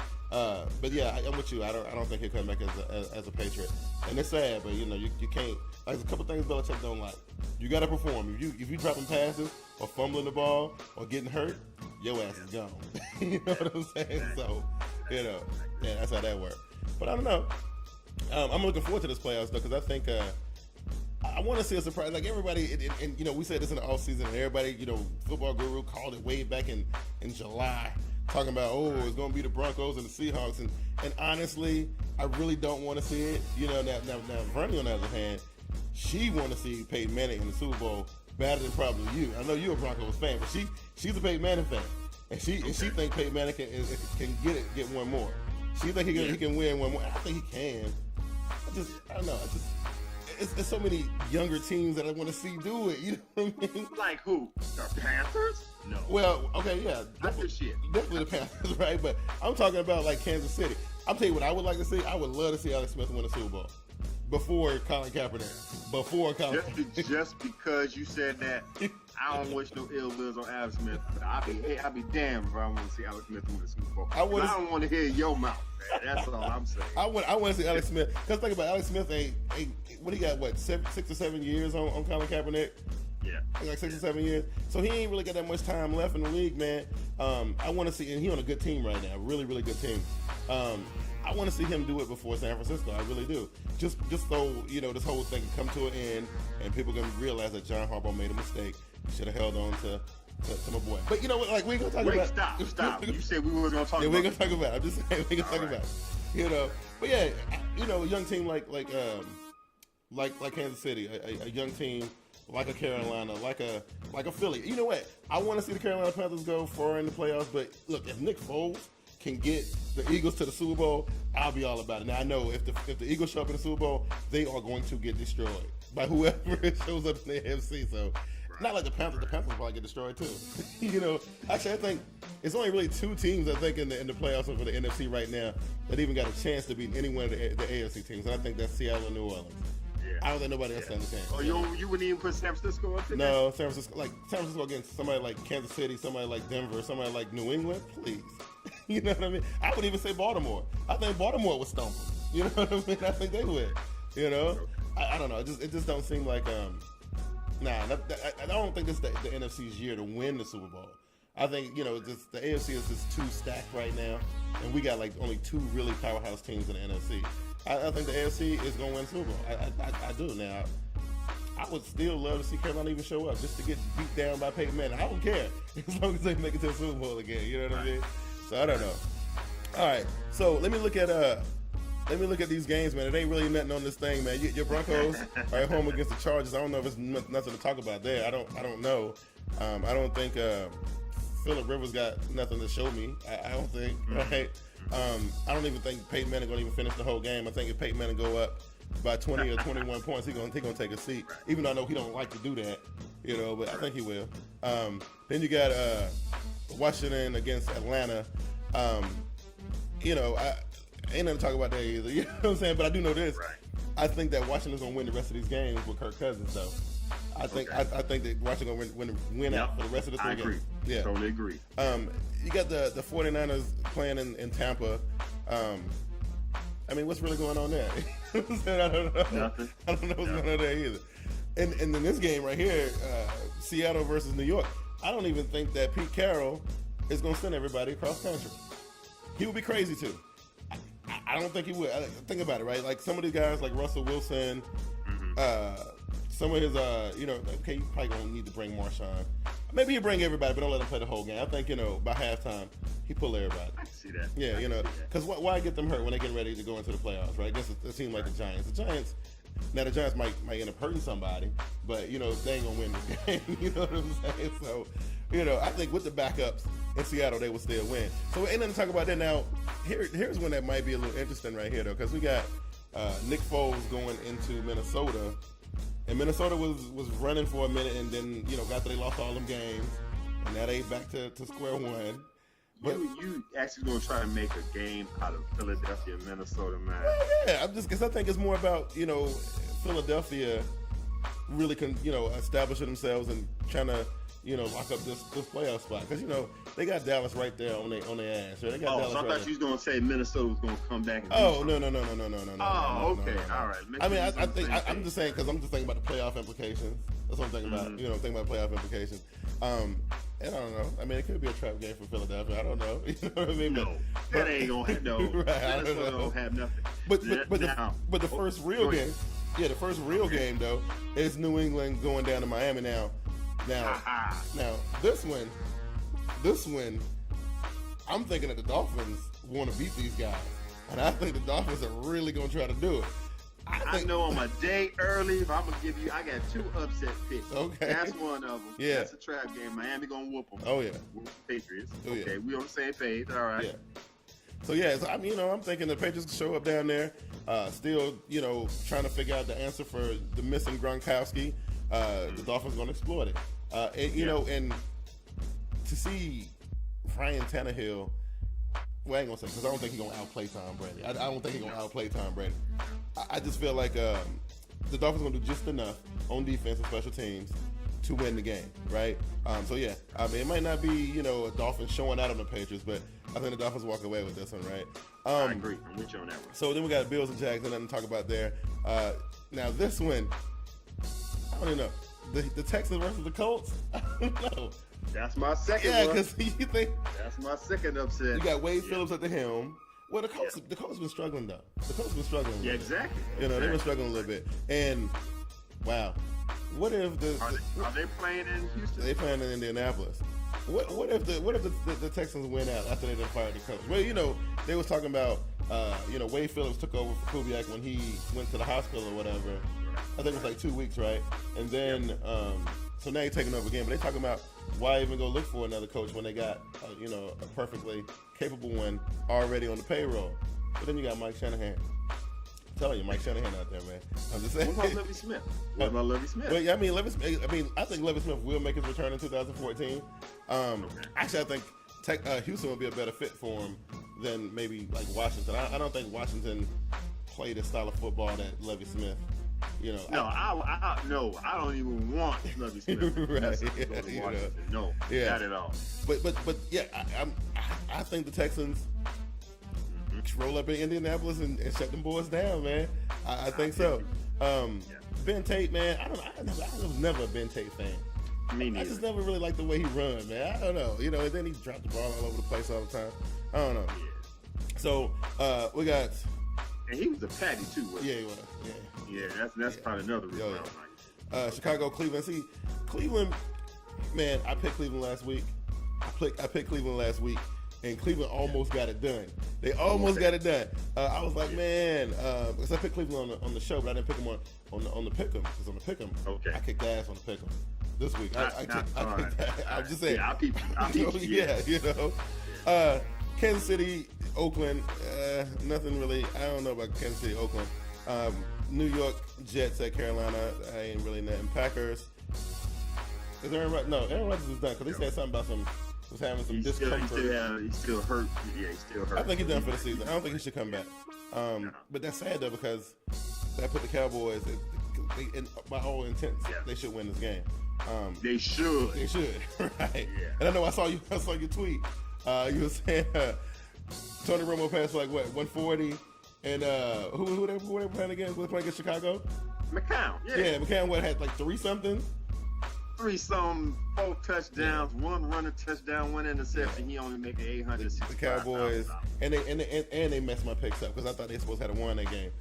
But yeah, I'm with you. I don't think he'll come back as a Patriot. And it's sad, but you can't. There's a couple things Belichick don't like. You got to perform. If you dropping passes or fumbling the ball or getting hurt, your ass is gone. You know what I'm saying? So, that's how that works. But I don't know. I'm looking forward to this playoffs though, because I think I want to see a surprise. Like everybody, and we said this in the offseason, and everybody, football guru called it way back in July, talking about, it's going to be the Broncos and the Seahawks. And honestly, I really don't want to see it. Now Vernie, on the other hand, she want to see Peyton Manning in the Super Bowl better than probably you. I know you're a Broncos fan, but she's a Peyton Manning fan, and she thinks Peyton Manning can get one more. She think he can win one more. I think he can. I don't know. It's so many younger teams that I want to see do it. You know what I mean? Like who? The Panthers? No. Well, okay, yeah. Definitely the Panthers, right? But I'm talking about like Kansas City. I'm telling you what I would like to see. I would love to see Alex Smith win a Super Bowl before Colin Kaepernick. Just because you said that, I don't wish no ill wills on Alex Smith. But I'll be damned if I want to see Alex Smith win the Super Bowl. I don't want to hear your mouth. Man. That's all I'm saying. I want to see Alex Smith. Because think about it, Alex Smith ain't what he got, 6 or 7 years on Colin Kaepernick? Yeah. Like 6 or 7 years. So he ain't really got that much time left in the league, man. I want to see, and he on a good team right now, really, really good team. I want to see him do it before San Francisco. I really do. Just so, this whole thing can come to an end and people can realize that John Harbaugh made a mistake. He should have held on to my boy. But you know what? Like, we ain't going to talk about it. Stop. You said we were going to talk about it. Yeah, we're going to talk about it. I'm just saying, we're going to talk about it. But yeah, a young team like Kansas City, a young team like a Carolina, like a Philly. You know what? I want to see the Carolina Panthers go far in the playoffs, but look, if Nick Foles can get the Eagles to the Super Bowl, I'll be all about it. Now I know if the Eagles show up in the Super Bowl, they are going to get destroyed by whoever shows up in the AFC. So not like the Panthers. The Panthers will probably get destroyed too. Actually, I think it's only really 2 teams I think in the playoffs for the NFC right now that even got a chance to beat any one of the AFC teams, and I think that's Seattle and New Orleans. I don't think nobody else stands a chance. Oh, you wouldn't even put San Francisco up in there? No, San Francisco against somebody like Kansas City, somebody like Denver, somebody like New England, please. You know what I mean? I would even say Baltimore. I think Baltimore would stumble. You know what I mean? I think they would. I don't know. It just don't seem like I don't think this is the NFC's year to win the Super Bowl. I think the AFC is just too stacked right now, and we got like only 2 really powerhouse teams in the NFC. I think the AFC is going to win the Super Bowl. I do now. I would still love to see Carolina even show up just to get beat down by Peyton Manning. I don't care as long as they make it to the Super Bowl again. You know what I mean? So I don't know. All right, so let me look at these games, man. It ain't really nothing on this thing, man. Your Broncos are at home against the Chargers. I don't know if it's nothing to talk about there. I don't know. I don't think Phillip Rivers got nothing to show me. I don't think. Right? I don't even think Peyton Manning gonna even finish the whole game. I think if Peyton Manning go up by 20 or 21 points, he gonna take a seat. Even though I know he don't like to do that, but I think he will. Then you got Washington against Atlanta. Ain't nothing to talk about there either. You know what I'm saying? But I do know this. Right. I think that Washington's gonna win the rest of these games with Kirk Cousins, though. I think that Washington's gonna win out for the rest of the 3 games. I agree. Yeah. Totally agree. You got the 49ers playing in Tampa. I mean, what's really going on there? I don't know. Nothing. I don't know what's going on there either. And in this game right here, Seattle versus New York, I don't even think that Pete Carroll is going to send everybody across country. He would be crazy too. I don't think he would. Think about it, right? Like some of these guys, like Russell Wilson, some of his, okay, you probably going to need to bring Marshawn. Maybe you bring everybody, but don't let him play the whole game. I think, by halftime, he pull everybody. I can see that. Yeah, because why get them hurt when they get ready to go into the playoffs, right? It seems like the Giants. The Giants might end up hurting somebody, but, they ain't going to win this game. You know what I'm saying? So, I think with the backups in Seattle, they will still win. So ain't nothing to talk about that. Now, here's one that might be a little interesting right here, though, because we got Nick Foles going into Minnesota. And Minnesota was running for a minute, and then, after they lost all them games, and now they back to square one. But you actually going to try to make a game out of Philadelphia and Minnesota, man. Yeah, because I think it's more about, Philadelphia really establishing themselves and trying to, lock up this playoff spot. Because, they got Dallas right there on their ass. Right? They got Dallas so I thought you was going to say Minnesota was going to come back. And no. Oh, okay. All right. I mean, I think, I'm just saying, because I'm just thinking about the playoff implications. That's what I'm thinking about, thinking about playoff implications. And I don't know. I mean, it could be a trap game for Philadelphia. I don't know. You know what I mean? No, that ain't going to have no. Right, Minnesota don't have nothing. But the first real game, the first real game, though, is New England going down to Miami now. Now, this one, I'm thinking that the Dolphins want to beat these guys. And I think the Dolphins are really going to try to do it. I know on my day early, if I'm going to give you, I got 2 upset picks. Okay. That's one of them. Yeah. That's a trap game. Miami going to whoop them. Oh, yeah. Whoop the Patriots. Oh, yeah. Okay, we on the same page. All right. Yeah. So, I'm thinking the Patriots can show up down there, still, trying to figure out the answer for the missing Gronkowski. The Dolphins going to exploit it. And to see Ryan Tannehill, well, I ain't going to say, because I don't think he's going to outplay Tom Brady. I don't think he's going to outplay Tom Brady. I just feel like the Dolphins going to do just enough on defense and special teams to win the game, right? It might not be, a Dolphins showing out on the Patriots, but I think the Dolphins walk away with this one, right? I agree. I'm with you on that one. So then we got Bills and Jags, and nothing to talk about there. Now this one, I don't even know. The Texans versus the Colts? I don't know. That's my second one. Yeah, because you think... That's my second upset. You got Wade Phillips at the helm. Well, the Colts been struggling, though. The Colts been struggling. Yeah, exactly. They've been struggling a little bit. And, wow. What if Are they playing in Houston? They playing in Indianapolis. What if the Texans win out after they done fired the coach? Well, they was talking about, Wade Phillips took over for Kubiak when he went to the hospital or whatever. I think it was like 2 weeks, right? And then, so now you're taking over again. But they talking about why even go look for another coach when they got, a perfectly capable one already on the payroll. But then you got Mike Shanahan. I'm telling you, Mike Shanahan out there, man. I'm just saying. What about Lovie Smith? Well, yeah, I think Lovie Smith will make his return in 2014. Actually, I think Houston would be a better fit for him than maybe like Washington. I don't think Washington played the style of football that Lovie Smith. I don't even want Lovie Smith. Right. No, not at all. But yeah, I think the Texans roll up in Indianapolis and shut them boys down, man. I think so. Ben Tate, man, I was never a Ben Tate fan. Me neither. I just never really liked the way he run, man. I don't know. You know, and then he dropped the ball all over the place all the time. I don't know. Yeah. So, we got... And he was a patty, too, wasn't he? Yeah, he was. Yeah. That's probably another reason I don't like it. Chicago, Cleveland. See, Cleveland, man, I picked Cleveland last week. I picked Cleveland last week, and Cleveland almost got it done. They almost got it done. I was like, man, because I picked Cleveland on the show, but I didn't pick them on the pick 'em. Because on the pick 'em, I kicked ass on the pick 'em this week. I'm just saying. Yeah, I'll keep yeah, you know. Kansas City, Oakland, nothing really. I don't know about Kansas City, Oakland. New York Jets at Carolina. I ain't really nothing. Packers. Is Aaron Rodgers? No, Aaron Rodgers is done because they said something about was having some discomfort. He's still hurt. Yeah, he's still hurt. I think he's done for the season. I don't think he should come back. But that's sad though because that put the Cowboys. By all intents, they should win this game. They should. They should. Right. Yeah. And I know I saw your tweet. You were saying Tony Romo passed for like what 140, and who they playing against? Were they playing against Chicago? McCown. Yeah, McCown had like 3-something. 3-something, 4 touchdowns, 1 running touchdown, 1 interception. He only made $865,000. The Cowboys, and they messed my picks up because I thought they supposed to have won that game.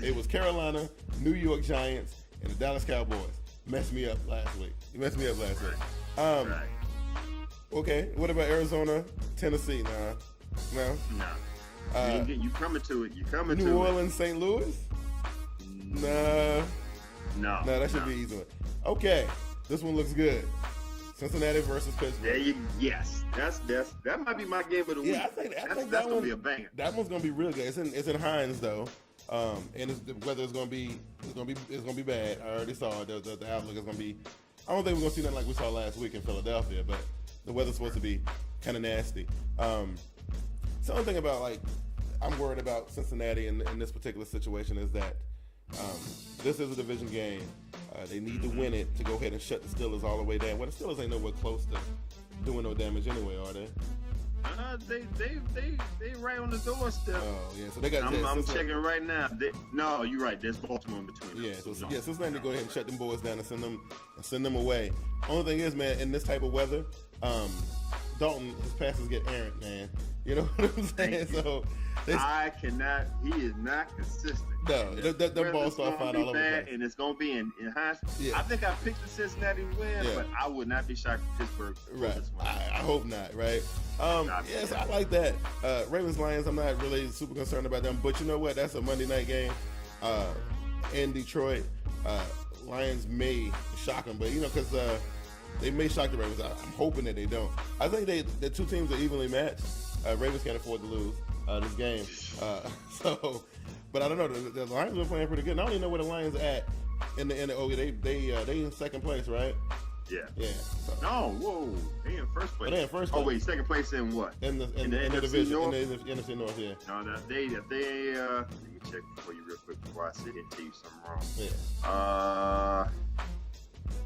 It was Carolina, New York Giants, and the Dallas Cowboys. Messed me up last week. Right. Okay, what about Arizona, Tennessee? No. You coming to it? New Orleans, St. Louis? No, that should be easy one. Okay, this one looks good. Cincinnati versus Pittsburgh. Yes, that might be my game of the week. Yeah, I think that's gonna be a banger. That one's gonna be real good. It's in Hines though, and whether it's gonna be bad. I already saw the outlook is gonna be. I don't think we're gonna see nothing like we saw last week in Philadelphia, but the weather's supposed to be kind of nasty. Something thing about like I'm worried about Cincinnati in this particular situation is that this is a division game. They need to win it to go ahead and shut the Steelers all the way down. Well, the Steelers ain't nowhere close to doing no damage anyway, are they? They right on the doorstep. Oh yeah, so they got. I'm checking right now. No, you're right. There's Baltimore in between. Yeah, Cincinnati to go ahead and shut them boys down and send them away. Only thing is, man, in this type of weather, Dalton, his passes get errant, man. You know what I'm saying? So I cannot. He is not consistent. No, the ball start flying all over the place. And it's going to be in high. Yeah. I think I picked the Cincinnati win, but I would not be shocked if Pittsburgh. Right. I hope not. Right. Yes, I like that. Ravens Lions. I'm not really super concerned about them, but you know what? That's a Monday night game in Detroit. Lions may shock them, but you know because they may shock the Ravens. I'm hoping that they don't. I think the two teams are evenly matched. Ravens can't afford to lose this game. But I don't know. The Lions are playing pretty good. And I don't even know where the Lions at in the they in second place, right? Yeah. Yeah. So. No, whoa. They in first place. Oh, they in first place. Oh wait, second place in what? In the NFC division. North? In the NFC North, yeah. No, let me check for you real quick before I sit here and tell you something wrong. Yeah.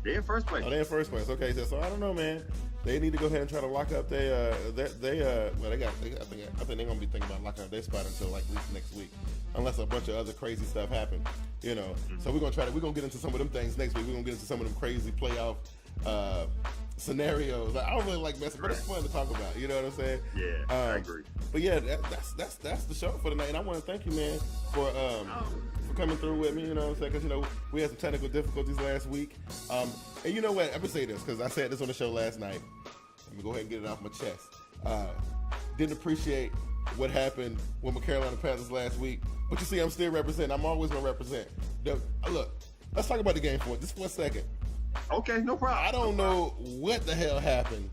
They're in first place. Oh, they're in first place. Okay, so I don't know, man. They need to go ahead and try to lock up I think they're gonna be thinking about locking up their spot until like at least next week, unless a bunch of other crazy stuff happens, you know. So we're gonna get into some of them things next week. We're gonna get into some of them crazy playoff scenarios. I don't really like messing, but it's fun to talk about. You know what I'm saying? Yeah, I agree. But yeah, that's the show for tonight, and I want to thank you, man, for coming through with me. You know what I'm saying? Because you know we had some technical difficulties last week, and you know what? I'm gonna say this because I said this on the show last night. Let me go ahead and get it off my chest. Didn't appreciate what happened with my Carolina Panthers last week, but you see, I'm still representing. I'm always gonna represent. Look, let's talk about the game for just 1 second. Okay, no problem. I don't know what the hell happened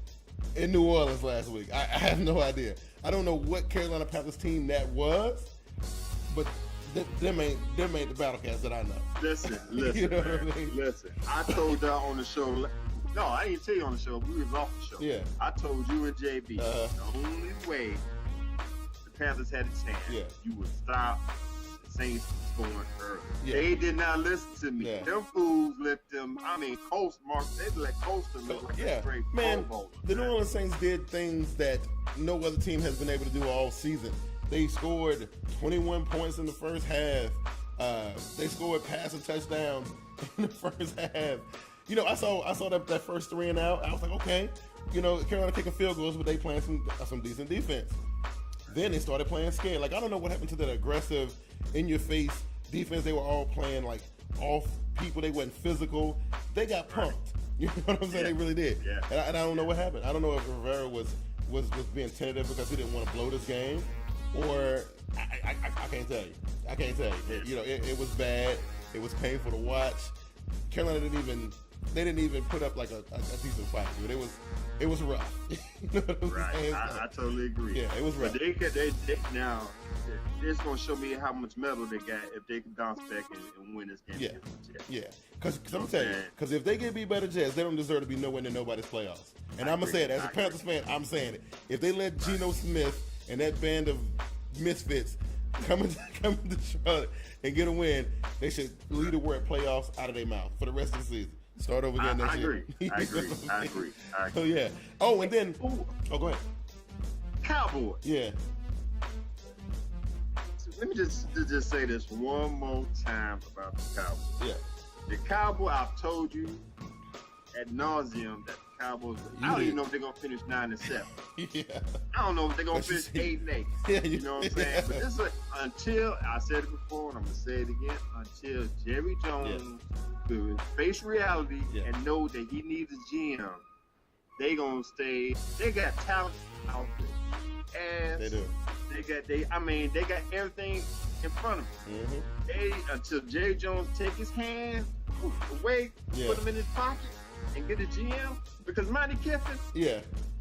in New Orleans last week. I have no idea. I don't know what Carolina Panthers team that was, but them ain't the Battlecats that I know. Listen, you know what I mean? Listen. I told y'all on the show. No, I didn't tell you on the show. We was off the show. Yeah. I told you and JB the only way the Panthers had a chance, you would stop the Saints from scoring early. Yeah. They did not listen to me. Yeah. Them fools let them. Coast Mark. They let Coaster look like a straight man. Pro Bowler. The New Orleans Saints did things that no other team has been able to do all season. They scored 21 points in the first half. They scored passing touchdowns in the first half. You know, I saw that first 3 and out. I was like, okay, you know, Carolina kicking field goals, but they playing some decent defense. Then they started playing scared. Like, I don't know what happened to that aggressive, in-your-face defense. They were all playing like off people. They wasn't physical. They got pumped. You know what I'm saying? They really did. Yeah. And I don't know what happened. I don't know if Rivera was being tentative because he didn't want to blow this game, or I can't tell you. I can't tell you. Yeah. You know, it was bad. It was painful to watch. Carolina didn't even put up like a decent fight. Dude. It was rough. You know what I'm saying? I totally agree. Yeah, it was rough. But they now it's gonna show me how much metal they got if they can bounce back and win this game. Yeah, yeah. Because I'm telling you, because if they get beat by the Jets, they don't deserve to be nowhere near nobody's playoffs. And I'm gonna say it as a Panthers fan. I'm saying it. If they let Geno Smith and that band of misfits come into Charlotte and get a win, they should lead the word playoffs out of their mouth for the rest of the season. Start over again next year. I agree. Oh, yeah. Oh, and then... Oh, go ahead. Cowboys. Yeah. So let me just say this one more time about the Cowboys. Yeah. The Cowboys, I've told you ad nauseum that the Cowboys... I don't even know if they're going to finish 9-7. Yeah. I don't know if they're going to finish 8-8. Yeah, you know what I'm saying? But this is until... I said it before, and I'm going to say it again. Until Jerry Jones... to face reality and know that he needs a GM, they gonna stay. They got talent out there, and they do. They got everything in front of them. Mm-hmm. Until Jerry Jones take his hand away, put him in his pocket, and get a GM. Because Monty Kiffin,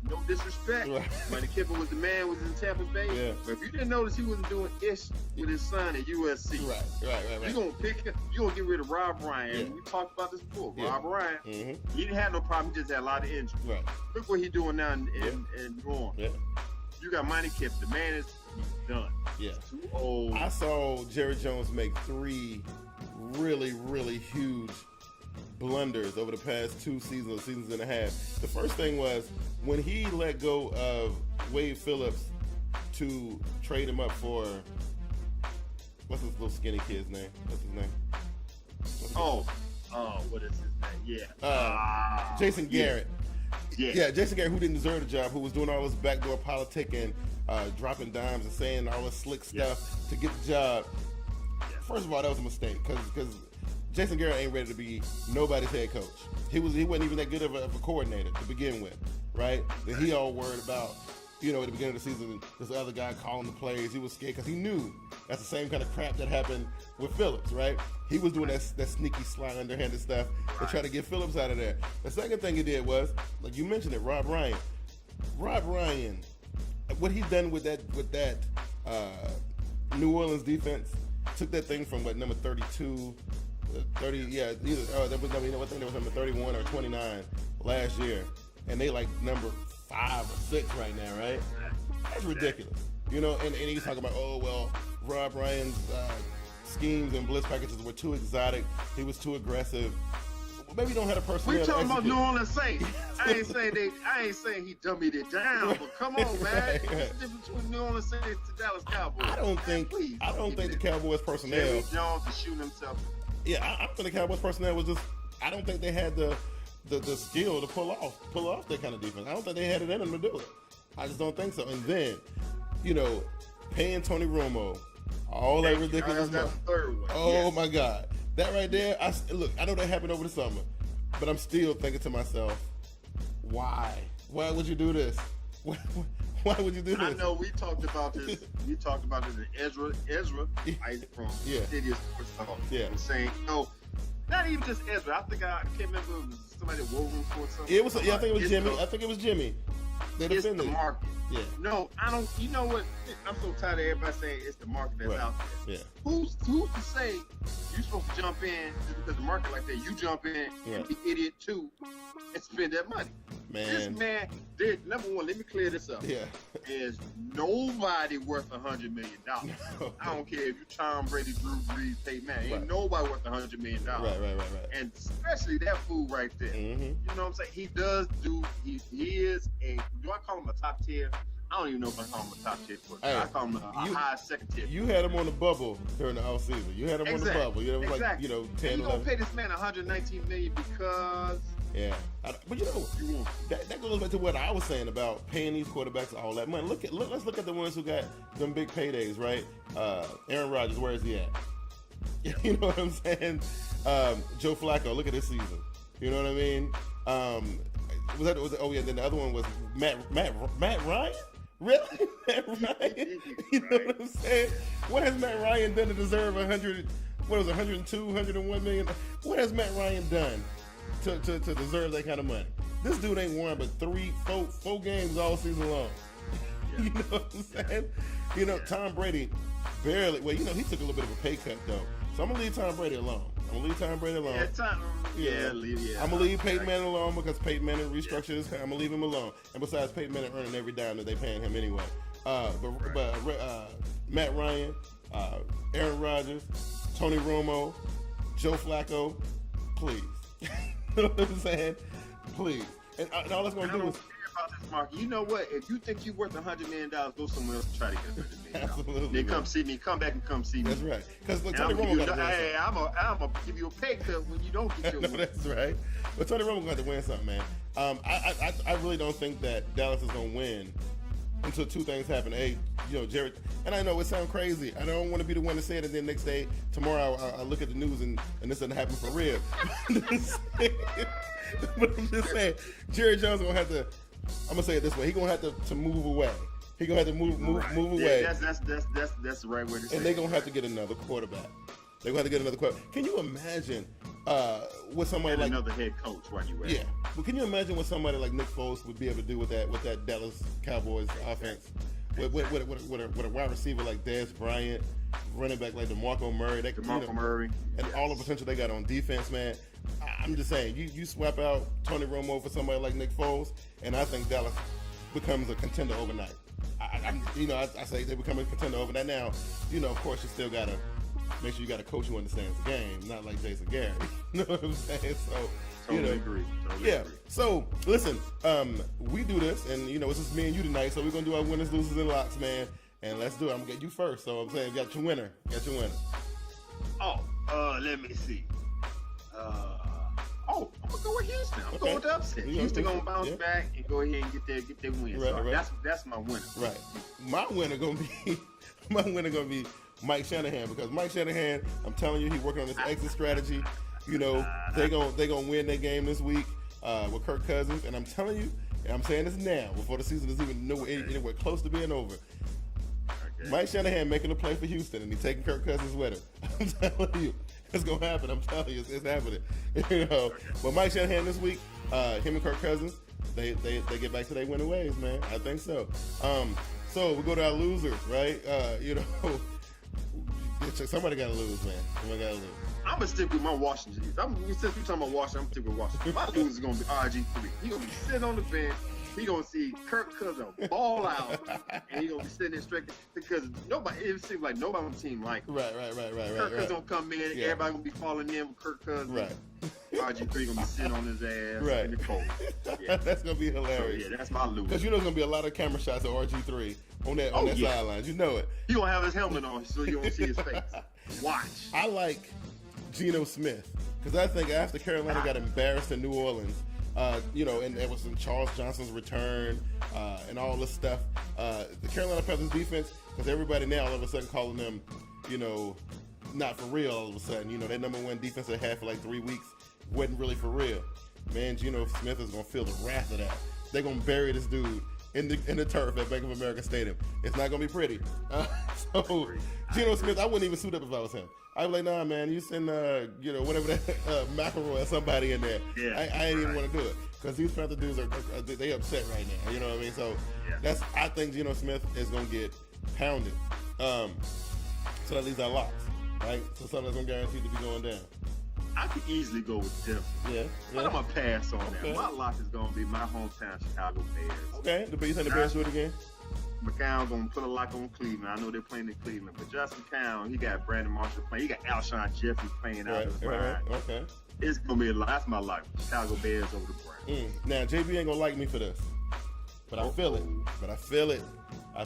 no disrespect, Monty Kiffin was the man, was in Tampa Bay. Yeah. But if you didn't notice, he wasn't doing ish with his son at USC. Right. You're gonna pick him. You're gonna get rid of Rob Ryan. Yeah. We talked about this before. Rob Ryan, he didn't have no problem. He just had a lot of injuries. Right. Look what he's doing now in New Orleans. Yeah. You got Monty Kiffin. The man is done. Yeah. Too old. I saw Jerry Jones make 3 really, really huge blunders over the past 2 seasons and a half. The first thing was when he let go of Wade Phillips to trade him up for what's this little skinny kid's name? What's his name? What is his name? Yeah. Jason Garrett. Yeah, Jason Garrett, who didn't deserve the job, who was doing all this backdoor politicking, dropping dimes and saying all this slick stuff to get the job. First of all, that was a mistake because Jason Garrett ain't ready to be nobody's head coach. He wasn't even that good of a coordinator to begin with, right? Then he all worried about, you know, at the beginning of the season, this other guy calling the plays. He was scared because he knew that's the same kind of crap that happened with Phillips, right? He was doing that sneaky, sly, underhanded stuff to try to get Phillips out of there. The second thing he did was, like you mentioned it, Rob Ryan. Rob Ryan, what he done with that New Orleans defense, took that thing from number 32. 30, yeah, that was number 31 or 29 last year, and they like number 5 or 6 right now, right? That's ridiculous, you know. And he's talking about, oh well, Rob Ryan's schemes and blitz packages were too exotic. He was too aggressive. Maybe don't have a personnel. We talking about New Orleans Saints. I ain't saying he dummied it down, but come on, man. What's the difference between New Orleans Saints and Dallas Cowboys? I don't think the Cowboys personnel. Jerry Jones is shooting himself. Yeah, I think the Cowboys personnel was just. I don't think they had the skill to pull off that kind of defense. I don't think they had it in them to do it. I just don't think so. And then, you know, paying Tony Romo all that ridiculous money. Oh my God, that right there. I know that happened over the summer, but I'm still thinking to myself, why? Why would you do this? Why would you do this? I know we talked about this. We talked about this in Ezra from City of Sports Talk. Yeah. And saying, no, not even just Ezra. I can't remember if it was somebody that wove him for something. It was. I think it was Jimmy. I think it was Jimmy. It's the market. Yeah. No, I don't. You know what? I'm so tired of everybody saying it's the market that's out there. Yeah. Who's to say you're supposed to jump in just because the market like that? You jump in and be idiot too and spend that money. Man. This man did. Number one, let me clear this up. Yeah. Is nobody worth $100 million. No. I don't care if you Tom Brady, Drew Brees, Peyton Manning. Ain't nobody worth $100 million. Right. And especially that fool right there. Mm-hmm. You know what I'm saying? He does do. He is a. Do I call him a top tier I don't even know if I call him a top tier quarterback. Hey, I call him a high second tier. You had him on the bubble during the offseason. You had him on the bubble. You know, it was like, 10, and you gonna pay this man $119 million because. Yeah, but that goes back to what I was saying about paying these quarterbacks all that money. Let's look at the ones who got them big paydays, right? Aaron Rodgers, where is he at? You know what I'm saying? Joe Flacco, look at this season. You know what I mean? Then the other one was Matt Ryan? Really? Matt Ryan? You know what I'm saying? What has Matt Ryan done to deserve 102, 101 million? What has Matt Ryan done to deserve that kind of money? This dude ain't won but four games all season long. Yeah. You know what I'm saying? You know, Tom Brady barely, he took a little bit of a pay cut though. So I'm gonna leave Tom Brady alone. I'm gonna leave Peyton Manning alone because Peyton Manning restructured his. I'm gonna leave him alone. And besides, Peyton Manning earning every dime that they paying him anyway. Matt Ryan, Aaron Rodgers, Tony Romo, Joe Flacco, please. You know what I'm saying? Please. And all that's gonna do is. Mark, you know what? If you think you're worth $100 million, go somewhere else and try to get $100 million. Absolutely. Then come see me. Come back and come see me. That's right. Because Tony Romo got to win something. I'm gonna give you a pay cut when you don't get your win. That's right. But Tony Romo got to win something, man. I really don't think that Dallas is gonna win until two things happen. Jared, and I know it sounds crazy. I don't want to be the one to say it, and then next day, tomorrow, I look at the news and this doesn't happen for real. But I'm just saying, Jerry Jones gonna have to. I'm gonna say it this way: he gonna have to move away. He gonna have to move away. Yeah, that's the right way to say it. And they gonna have to get another quarterback. They're gonna have to get another quarterback. Can you imagine what somebody like another head coach while you at? Yeah, but can you imagine what somebody like Nick Foles would be able to do with that Dallas Cowboys offense? With a wide receiver like Dez Bryant, running back like DeMarco Murray, Murray, and all the potential they got on defense, man. I'm just saying, you swap out Tony Romo for somebody like Nick Foles, and I think Dallas becomes a contender overnight. I say they become a contender overnight. Now, of course, you still gotta make sure you got a coach who understands the game, not like Jason Garrett. You know what I'm saying? So. Totally agree. So listen, we do this, and it's just me and you tonight. So we're gonna do our winners, losers, and locks, man. And let's do it. I'm gonna get you first. So I'm saying, got your winner. Let me see. I'm gonna go with Houston. I'm going with the upset. Houston gonna bounce back and go ahead and get their win. Right. That's my winner. Right. My winner gonna be Mike Shanahan, because Mike Shanahan, I'm telling you, he's working on this exit strategy. They gonna win their game this week with Kirk Cousins, and I'm telling you, and I'm saying this now before the season is even anywhere close to being over. Okay. Mike Shanahan making a play for Houston, and he's taking Kirk Cousins with him. I'm telling you, it's gonna happen. I'm telling you, it's happening. But Mike Shanahan this week, him and Kirk Cousins, they get back to their winning ways, man. I think so. So we go to our losers, right? Somebody gotta lose, man. Somebody gotta lose. I'm gonna stick with my Washington. Since we're talking about Washington, I'm gonna stick with Washington. My loser is gonna be RG3. He's gonna be sitting on the bench. He's gonna see Kirk Cousins ball out, and he's gonna be sitting there straight because it seems like nobody on the team like him. Right. Kirk Cousins gonna come in, everybody gonna be falling in with Kirk Cousins. Right. RG3 gonna be sitting on his ass in the cold. Yeah. That's gonna be hilarious. So, that's my loser. Because there's gonna be a lot of camera shots of RG3 on that sideline. You know it. He gonna have his helmet on so you don't see his face. Watch. I like Geno Smith, because I think after Carolina got embarrassed in New Orleans, and there was some Charles Johnson's return and all this stuff, the Carolina Panthers defense, because everybody now all of a sudden calling them, not for real all of a sudden. Their number one defense they had for like 3 weeks wasn't really for real. Man, Geno Smith is going to feel the wrath of that. They're going to bury this dude in the turf at Bank of America Stadium. It's not going to be pretty. So Geno Smith, I wouldn't even suit up if I was him. I'd be like, nah, man, you send, whatever that McElroy or somebody in there. Yeah, I ain't even want to do it. Because these Panther dudes they upset right now. You know what I mean? So I think Geno Smith is going to get pounded. So that leaves our locks, right? So something that's going to guarantee to be going down. I could easily go with them. Yeah. But I'm going to pass on that. My lock is going to be my hometown Chicago Bears. Okay. You think the Bears do it again? McCown's going to put a lock on Cleveland. I know they're playing in Cleveland. But Justin McCown, he got Brandon Marshall playing. He got Alshon Jeffrey playing out of the line. Okay. It's going to be a lot. That's my lock. Chicago Bears over the Browns. Now, JB ain't going to like me for this. but I feel it. But I feel it. I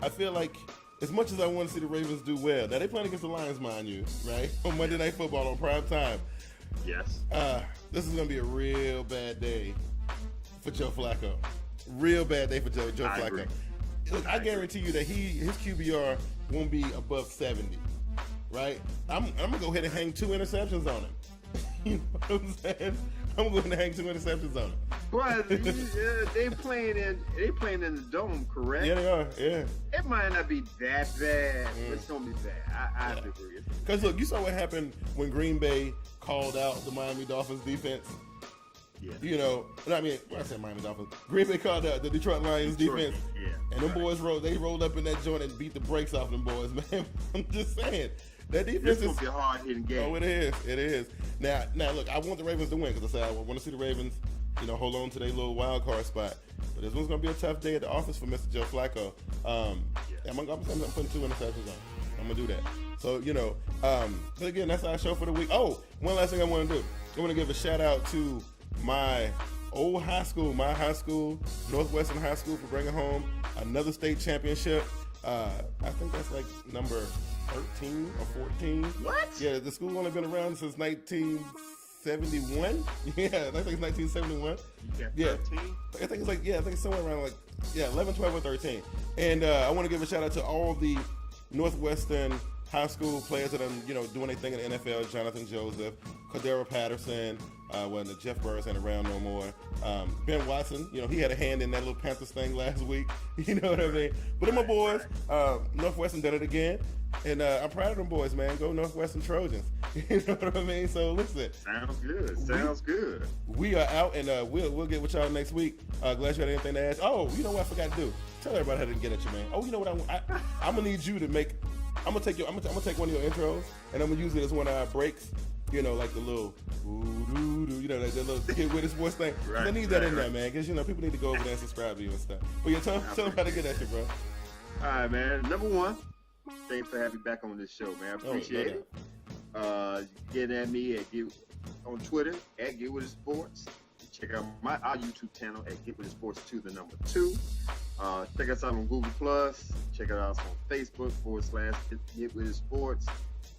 feel like as much as I want to see the Ravens do well, now they playing against the Lions, mind you, right? On Monday Night Football on prime time. Yes. This is going to be a real bad day for Joe Flacco. Real bad day for Joe Flacco. Agree. Look, I guarantee you that his QBR won't be above 70, right? I'm going to go ahead and hang 2 interceptions on him. You know what I'm saying? I'm going to hang 2 interceptions on him. But they playing in the dome, correct? Yeah, they are. Yeah. It might not be that bad. But it's gonna be bad. I agree. Because look, you saw what happened when Green Bay called out the Miami Dolphins defense. Yeah. You know, I mean, when I said Miami Dolphins, Green Bay called out the Detroit Lions defense. Yeah. And them boys rolled up in that joint and beat the brakes off them boys, man. I'm just saying. That defense is gonna be a hard-hitting game. Oh, it is. It is. Now, look, I want the Ravens to win because I said I want to see the Ravens, you know, hold on to their little wild card spot. But this one's gonna be a tough day at the office for Mr. Joe Flacco. I'm putting 2 interceptions on. I'm gonna do that. So, you know, but again, that's our show for the week. Oh, one last thing I want to do. I want to give a shout out to my old high school, Northwestern High School, for bringing home another state championship. I think that's like number 13 or 14. What? Yeah, the school's only been around since 1971. Yeah, I think it's 1971. Yeah. 13? I think it's somewhere around 11, 12, or 13. And I want to give a shout out to all the Northwestern high school players that are, you know, doing their thing in the NFL. Jonathan Joseph, Cordero Patterson, when the Jeff Burris ain't around no more. Ben Watson, you know, he had a hand in that little Panthers thing last week. You know what I mean? But them my boys. Northwestern did it again. And I'm proud of them boys, man. Go Northwestern Trojans. You know what I mean? So listen. Sounds good. Good. We are out, and we'll get with y'all next week. Glad you had anything to ask. Oh, you know what I forgot to do? Tell everybody how to get at you, man. Oh, you know what I'm gonna need you to make. I'm gonna take one of your intros, and I'm gonna use it as one of our breaks. You know, like the little, you know, that little Get With It Sports thing. Right, I need that in there, man, because, you know, people need to go over there and subscribe to you and stuff. But yeah, tell them how to get at you, bro. All right, man. Number one, thanks for having me back on this show, man. I appreciate it. Get at me on Twitter at Get With It Sports. Check out our YouTube channel at Get With It Sports 2, the number 2. Check us out on Google Plus. Check us out on Facebook /Get With It Sports.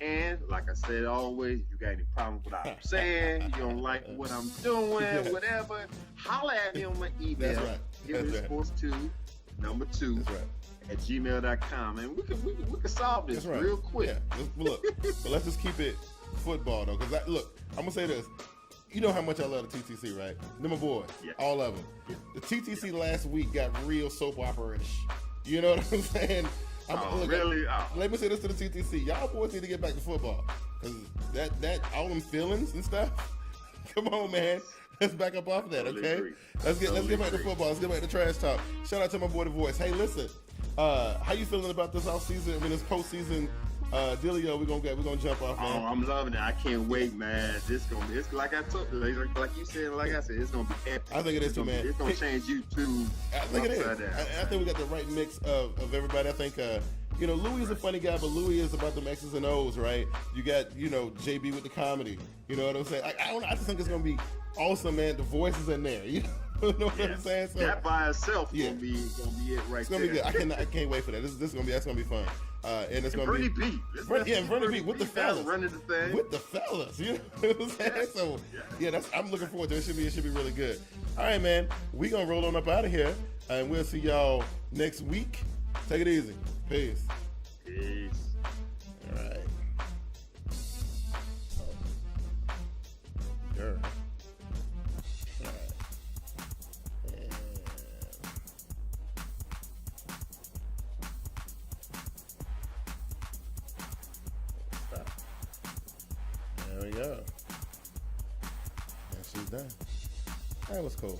And like I said, always, you got any problems with what I'm saying, you don't like what I'm doing, whatever, holla at me on my email. That's right. Get With It Sports 2, number 2. That's right. At gmail.com, and we can solve this real quick. Yeah. Look, but let's just keep it football though, because look, I'm gonna say this. You know how much I love the TTC, right? They're my boys, all of them. Yeah. The TTC last week got real soap opera-ish. You know what I'm saying? Really? Let me say this to the TTC. Y'all boys need to get back to football, because that all them feelings and stuff. Come on, man. Let's back up off that, okay? Let's get back to football. Let's get back to trash talk. Shout out to my boy The Voice. Hey, listen. How you feeling about this off season? I mean, this postseason dealio we're gonna jump off, man. Oh, I'm loving it. I can't wait, man. It's like I told you, like you said, like I said, it's gonna be epic. I think it is too, man. It's gonna change YouTube. I think it is. I think we got the right mix of everybody. I think you know, Louis is a funny guy, but Louis is about the X's and O's, right? You got, you know, JB with the comedy. You know what I'm saying? I just think it's gonna be awesome, man. The Voice is in there. You know what I'm saying? So that by itself gonna be it right it's gonna be good. I can't wait for that. That's gonna be fun. And it's gonna be Bernie B with the fellas. Running the thing. With the fellas. You know what I'm saying? So I'm looking forward to it. It should be really good. All right, man. We gonna roll on up out of here, and we'll see y'all next week. Take it easy. Peace. All right. Sure. There we go. And she's done. That was cool.